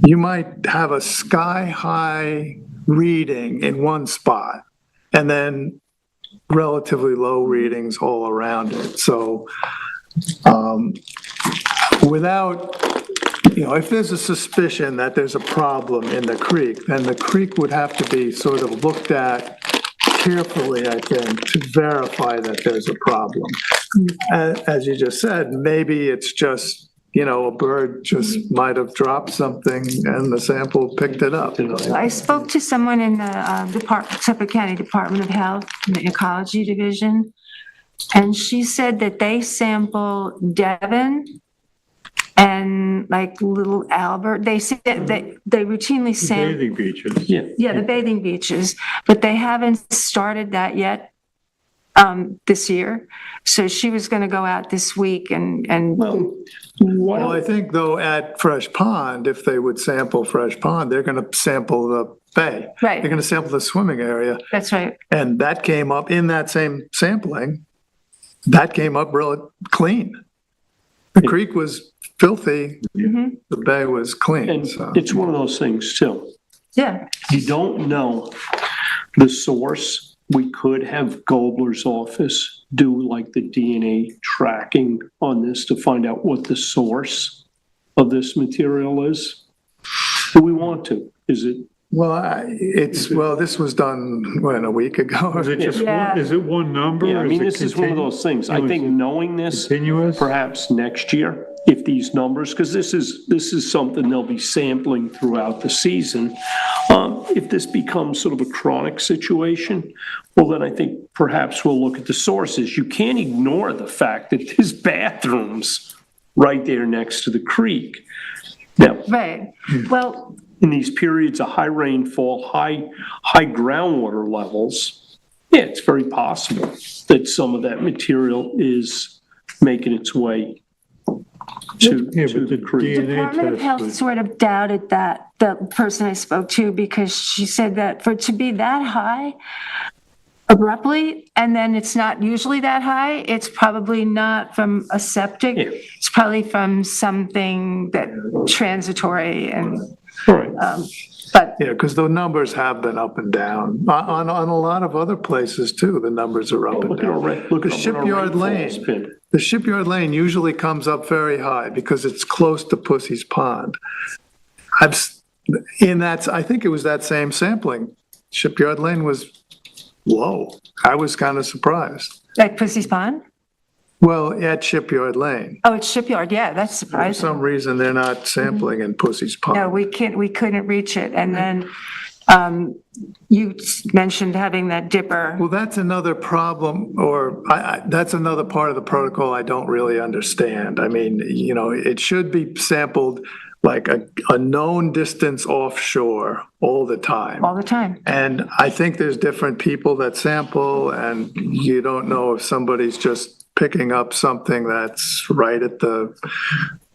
you might have a sky-high reading in one spot, and then relatively low readings all around it. So if there's a suspicion that there's a problem in the creek, then the creek would have to be sort of looked at carefully, I think, to verify that there's a problem. As you just said, maybe it's just, a bird just might have dropped something and the sample picked it up. I spoke to someone in the Suffolk County Department of Health, in the Ecology Division, and she said that they sample Devon and like Little Albert. They say that they routinely sample. Bathing beaches. Yeah, the bathing beaches, but they haven't started that yet this year. So she was going to go out this week and. Well, I think though at Fresh Pond, if they would sample Fresh Pond, they're going to sample the bay. Right. They're going to sample the swimming area. That's right. And that came up in that same sampling. That came up real clean. The creek was filthy. The bay was clean. And So it's one of those things too. Yeah. You don't know the source. We could have Gobler's office do like the DNA tracking on this to find out what the source of this material is. Do we want to? Is it? Well, this was done, a week ago? Is it just Yeah. is it one number? Yeah, I or mean, is this it is one of those things. I think knowing this, continuous? perhaps next year, if these numbers, because this is something they'll be sampling throughout the season. If this becomes sort of a chronic situation, well, then I think perhaps we'll look at the sources. You can't ignore the fact that there's bathrooms right there next to the creek. Now, Right. Well, in these periods of high rainfall, high groundwater levels, yeah, it's very possible that some of that material is making its way to the creek. Department of Health sort of doubted that, the person I spoke to, because she said that for it to be that high abruptly, and then it's not usually that high, it's probably not from a septic. Yeah. It's probably from something that transitory and, All right. but Yeah, because the numbers have been up and down. On a lot of other places too, the numbers are up and Look at our, down. look at The our Shipyard rainfall's Lane, been. the Shipyard Lane usually comes up very high because it's close to Pussy's Pond. I think it was that same sampling. Shipyard Lane was low. I was kind of surprised. like Pussy's Pond? Well, at Shipyard Lane. Oh, it's Shipyard, yeah, that's For surprising. some reason, they're not sampling in Pussy's Pond. No, we couldn't reach it. And then you mentioned having that dipper. Well, that's another problem, or that's another part of the protocol I don't really understand. I mean, it should be sampled like a known distance offshore all the time. All the time. And I think there's different people that sample, and you don't know if somebody's just picking up something that's right at the,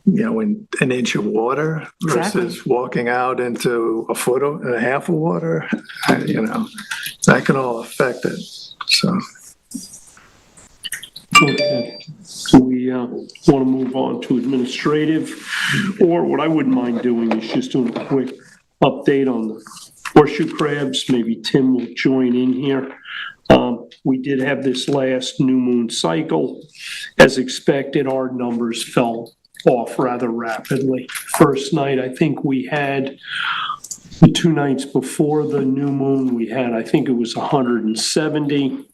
in an inch of water versus walking out into a foot and a half of water. That can all affect it. So. Okay. So we want to move on to administrative, or what I wouldn't mind doing is just doing a quick update on the horseshoe crabs. Maybe Tim will join in here. We did have this last new moon cycle. As expected, our numbers fell off rather rapidly. First night, I think we had, the 2 nights before the new moon, we had, I think it was 170.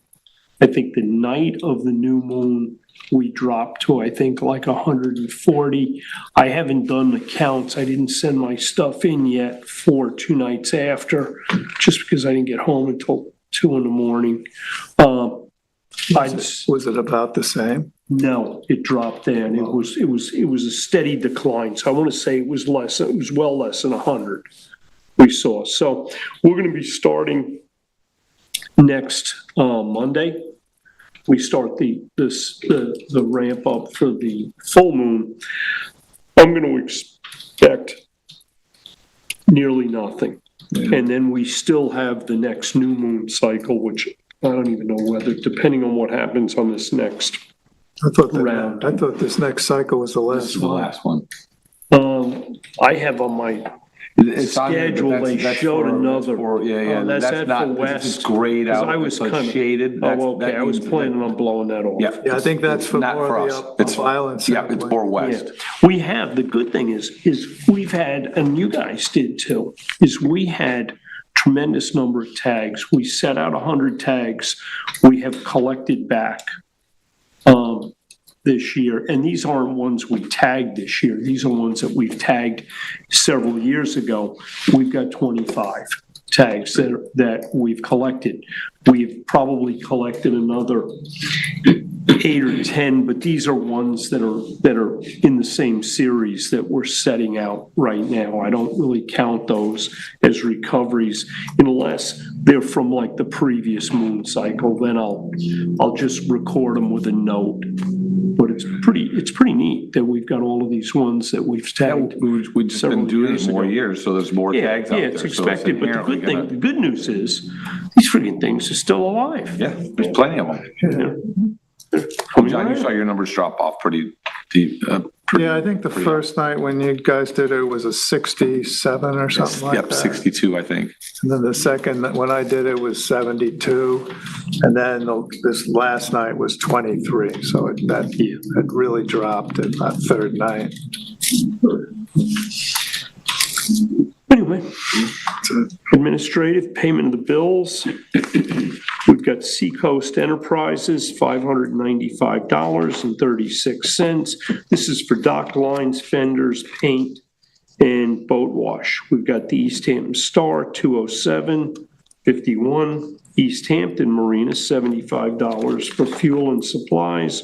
I think the night of the new moon, we dropped to, I think, like 140. I haven't done the counts. I didn't send my stuff in yet for 2 nights after, just because I didn't get home until 2 in the morning. Was it about the same? No, it dropped down. It was a steady decline. So I want to say it was well less than 100 we saw. So we're going to be starting next Monday. We start the ramp up for the full moon. I'm going to expect nearly nothing. And then we still have the next new moon cycle, which I don't even know whether, depending on what happens on this next round. I thought this next cycle was the last one. last one. I have on my schedule, they showed another. That's that for west. It's grayed 'Cause out, I was so it's kinda- shaded. Oh, okay, I was planning on blowing that off. Yeah, I think that's for Not more for of us. the It's- up island. Yeah, it's more Yeah. west. We have, the good thing is we've had, and you guys did too, is we had tremendous number of tags. We set out 100 tags. We have collected back this year, and these aren't ones we tagged this year. These are ones that we've tagged several years ago. We've got 25 tags that we've collected. We've probably collected another 8 or 10, but these are ones that are in the same series that we're setting out right now. I don't really count those as recoveries unless they're from like the previous moon cycle. Then I'll just record them with a note. But it's pretty neat that we've got all of these ones that we've tagged. We've just been doing it more years, so there's more tags out there. Yeah, it's so expected, but the inherently good thing, gonna- the good news is, these freaking things are still alive. Yeah, there's plenty of them. John, you saw your numbers drop off pretty deep. Yeah, I think the first night when you guys did it was a 67 or something like Yep, that. 62, I think. And then the second, when I did it was 72. And then this last night was 23. So that really dropped at that third night. Anyway, administrative payment of the bills. We've got Seacoast Enterprises, $595.36. This is for dock lines, fenders, paint, and boat wash. We've got the East Hampton Star, $207.51. East Hampton Marina, $75 for fuel and supplies.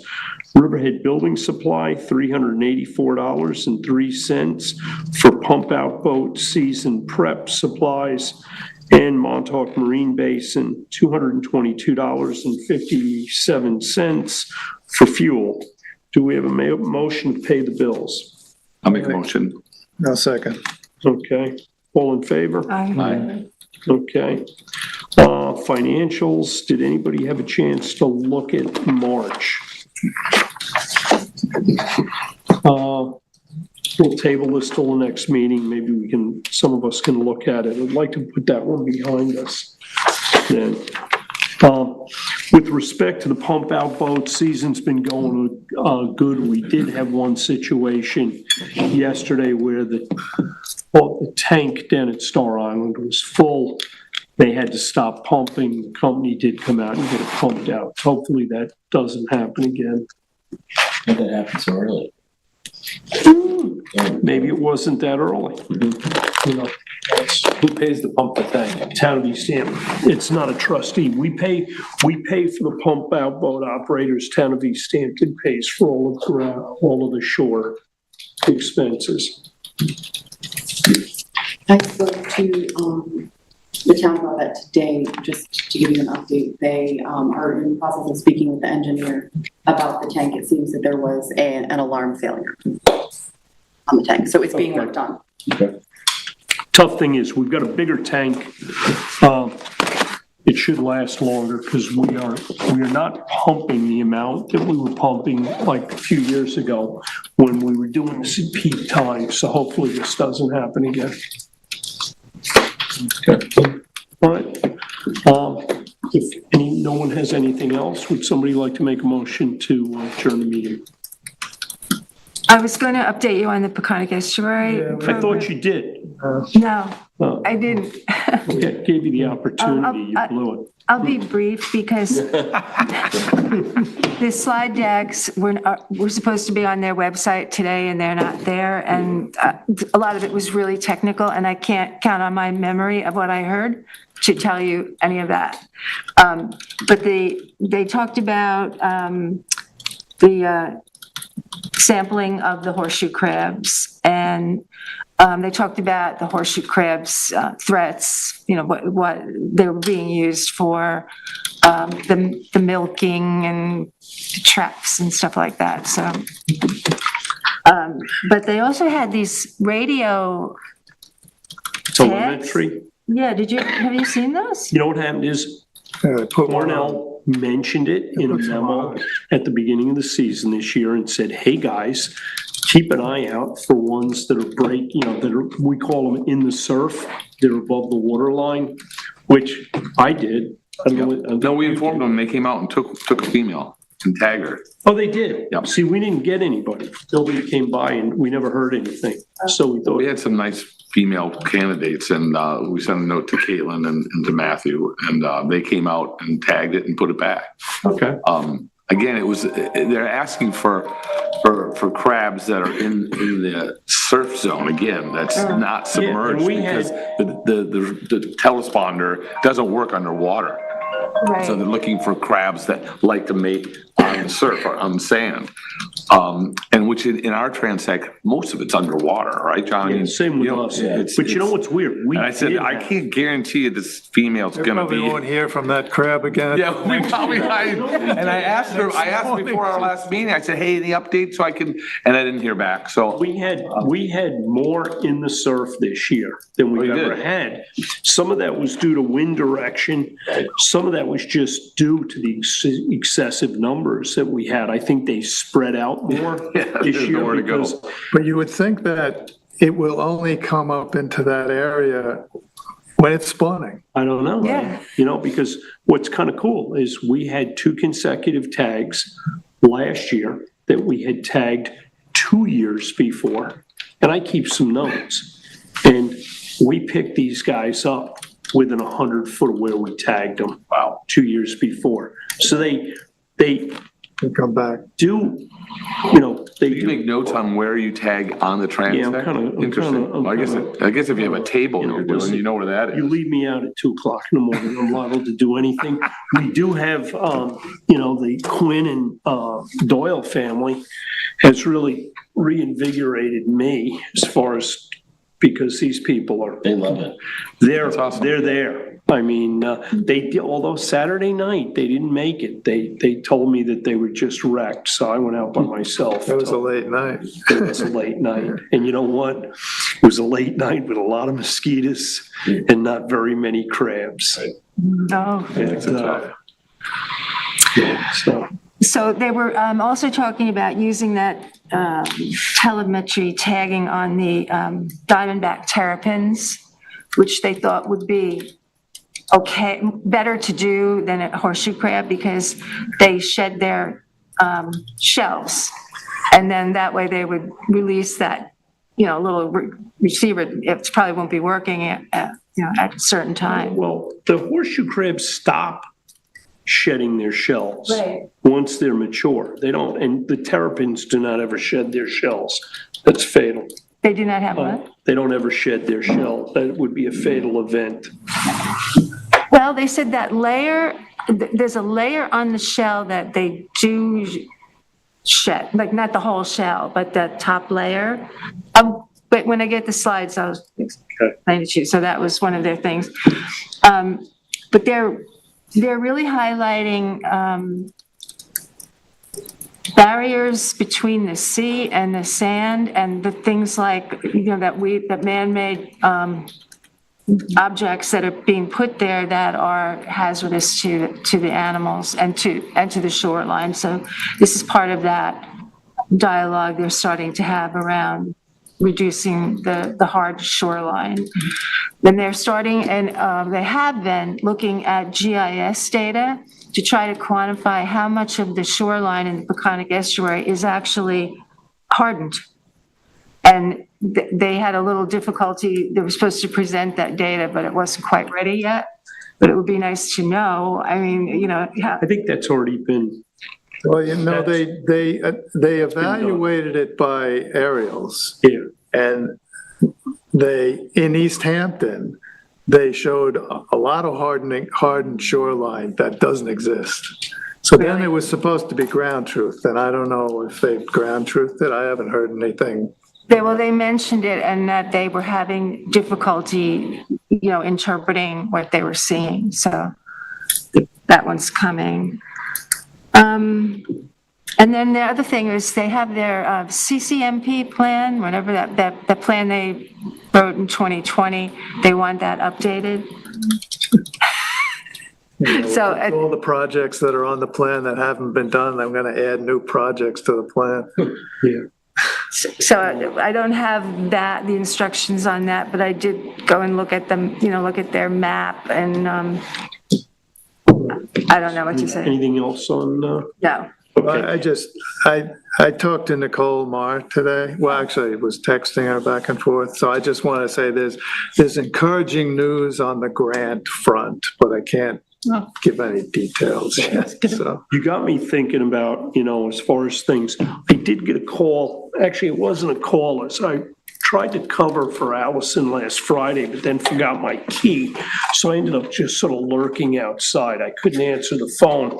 Riverhead Building Supply, $384.03 for pump out boat season prep supplies. And Montauk Marine Basin, $222.57 for fuel. Do we have a motion to pay the bills? I'll make a motion. No, second. Okay, all in favor? Aye. Okay. Financials, did anybody have a chance to look at March? We'll table this till the next meeting. Maybe some of us can look at it. I'd like to put that one behind us then. With respect to the pump out boat, season's been going good. We did have one situation yesterday where the tank down at Star Island was full. They had to stop pumping. The company did come out and get it pumped out. Hopefully that doesn't happen again. That happened so early. Maybe it wasn't that early. You know, Who pays to pump the tank? Town of East Hampton. It's not a trustee. We pay for the pump out boat operators. Town of East Hampton pays for all of the shore expenses. I spoke to the town about that today, just to give you an update. They are in the process of speaking with the engineer about the tank. It seems that there was an alarm failure on the tank, so it's being worked on. Tough thing is, we've got a bigger tank. It should last longer because we are not pumping the amount that we were pumping like a few years ago when we were doing this at peak time. So hopefully this doesn't happen again. All right. If no one has anything else, would somebody like to make a motion to adjourn the meeting? I was going to update you on the Peconic Estuary. Yeah, I thought you did. No, Oh, I didn't. okay, gave you the opportunity, you blew it. I'll be brief because the slide decks were supposed to be on their website today and they're not there. And a lot of it was really technical and I can't count on my memory of what I heard to tell you any of that. But they talked about the sampling of the horseshoe crabs and they talked about the horseshoe crabs threats, what they were being used for, the milking and the traps and stuff like that. So, but they also had these radio tags. Telemetry. Yeah, have you seen those? You know what happened is Cornell mentioned it in a memo at the beginning of the season this year and said, hey, guys, keep an eye out for ones that are we call them in the surf. They're above the water line, which I did. No, we informed them, they came out and took a female and tagged her. Oh, they did? Yep. See, we didn't get anybody. Nobody came by and we never heard anything. So we thought. We had some nice female candidates and we sent a note to Caitlin and to Matthew and they came out and tagged it and put it back. Okay. Again, they're asking for crabs that are in the surf zone. Again, that's not submerged because the telesponder doesn't work underwater. Right. So they're looking for crabs that like to mate on the surf or on the sand. And which in our transect, most of it's underwater, right, John? Yeah, same with us. But you know what's weird? And I said, I can't guarantee you this female's We gonna probably be. won't hear from that crab again. Yeah, we probably, and I asked before our last meeting, I said, hey, any updates so I can, and I didn't hear back, so. We had more in the surf this year than we've ever had. Some of that was due to wind direction. Some of that was just due to the excessive numbers that we had. I think they spread out more this year because. But you would think that it will only come up into that area when it's spawning. I don't know. Yeah. Because what's kind of cool is we had 2 consecutive tags last year that we had tagged 2 years before. And I keep some notes. And we picked these guys up within 100 foot of where we tagged them. Wow. 2 years before. So they Come back. do, they Do you make notes on where you tag on the transect? Yeah, I'm Interesting. kinda- I guess if you have a table you're doing, listen, you know where that You is. leave me out at 2:00 in the morning, I'm liable to do anything. We do have, the Quinn and Doyle family has really reinvigorated me as far as, because these people are. They love it. They're awesome. they're there. I mean, although Saturday night, they didn't make it. They told me that they were just wrecked, so I went out by myself. It was a late night. It was a late night. And you know what? It was a late night with a lot of mosquitoes and not very many crabs. No. So they were also talking about using that telemetry tagging on the diamondback terrapins, which they thought would be better to do than a horseshoe crab because they shed their shells. And then that way they would release that, little receiver. It probably won't be working at a certain time. Well, the horseshoe crabs stop shedding their shells. Right. Once they're mature. They don't, and the terrapins do not ever shed their shells. That's fatal. They do not have what? They don't ever shed their shell. That would be a fatal event. Well, they said that there's a layer on the shell that they do shed, like not the whole shell, but the top layer. But when I get the slides, I'll explain it to you. So that was one of their things. But they're really highlighting barriers between the sea and the sand and the things like, that man-made objects that are being put there that are hazardous to the animals and to the shoreline. So this is part of that dialogue they're starting to have around reducing the hard shoreline. Then they're starting, and they have been looking at GIS data to try to quantify how much of the shoreline in the Peconic Estuary is actually hardened. And they had a little difficulty, they were supposed to present that data, but it wasn't quite ready yet. But it would be nice to know, I mean, you know, I think that's already been, Well, you know, they evaluated it by aerials. yeah. And in East Hampton, they showed a lot of hardened shoreline that doesn't exist. So then it was supposed to be ground truth, and I don't know if they've ground truthed it. I haven't heard anything. They mentioned it and that they were having difficulty, you know, interpreting what they were seeing. So that one's coming. And then the other thing is they have their CCMP plan, whatever that plan they wrote in 2020, they want that updated. So All the projects that are on the plan that haven't been done, I'm going to add new projects to the plan. Yeah. So I don't have the instructions on that, but I did go and look at them, you know, look at their map and I don't know what to say. Anything else on, No. I talked to Nicole Marr today. Well, actually, it was texting her back and forth. So I just want to say there's encouraging news on the grant front, but I can't give any details yet. So you got me thinking about, you know, as far as things, I did get a call, actually, it wasn't a call, as I tried to cover for Allison last Friday, but then forgot my key. So I ended up just sort of lurking outside. I couldn't answer the phone.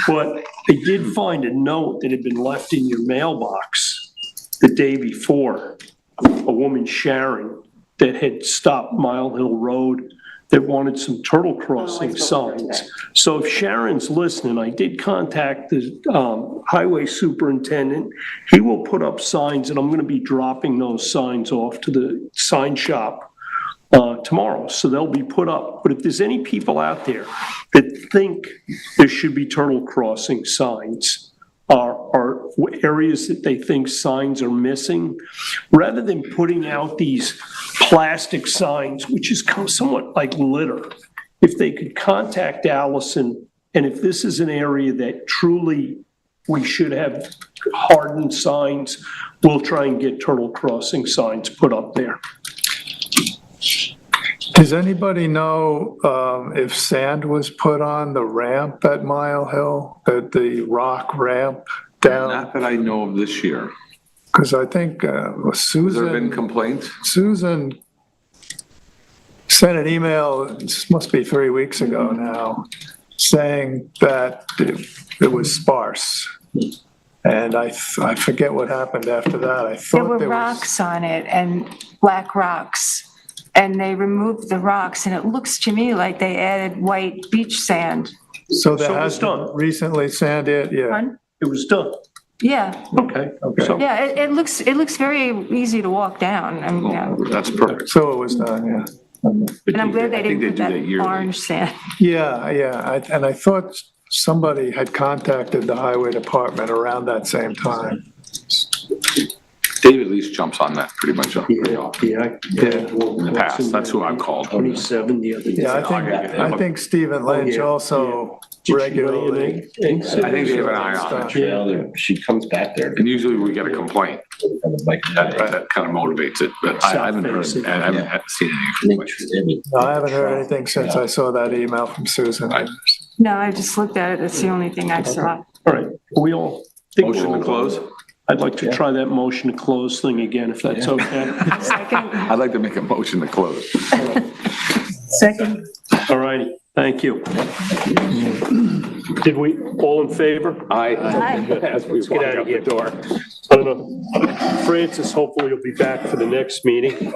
But I did find a note that had been left in your mailbox the day before. A woman, Sharon, that had stopped Mile Hill Road that wanted some turtle crossing signs. So if Sharon's listening, I did contact the highway superintendent. He will put up signs, and I'm going to be dropping those signs off to the sign shop tomorrow. So they'll be put up. But if there's any people out there that think there should be turtle crossing signs, are areas that they think signs are missing, rather than putting out these plastic signs, which is somewhat like litter, if they could contact Allison, and if this is an area that truly we should have hardened signs, we'll try and get turtle crossing signs put up there. does anybody know if sand was put on the ramp at Mile Hill, the rock ramp down? Not that I know of this year. Because I think Has there been complaints? Susan sent an email, this must be 3 weeks ago now, saying that it was sparse. And I forget what happened after that. I thought There were rocks on it and black rocks. And they removed the rocks and it looks to me like they added white beach sand. So there So it has was done. been recently sanded, yeah. Pardon? It was done. Yeah, Okay. So yeah, it looks very easy to walk down. I mean, yeah. That's perfect. So it was done, yeah. And I'm glad they I think didn't they put do that that yearly. orange sand. Yeah. And I thought somebody had contacted the highway department around that same time. David Lease jumps on that pretty much pretty often. yeah. In the past, that's who I've called. 27 the other day. Yeah, I think Stephen Lynch also regularly. I think they have an eye on it. Yeah, she comes back there. And usually we get a complaint. That kind of motivates it, but I haven't heard, I haven't seen any complaints. No, I haven't heard anything since I saw that email from Susan. No, I just looked at it. That's the only thing I saw. All right, we all think Motion we're to all- close? I'd like to try that motion to close thing again, if that's okay. Second. I'd like to make a motion to close. Second. All righty, thank you. Did we, all in favor? As we Let's walk get out out of the here. door. I don't know. Francis, hopefully you'll be back for the next meeting.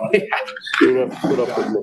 You're gonna put up with me.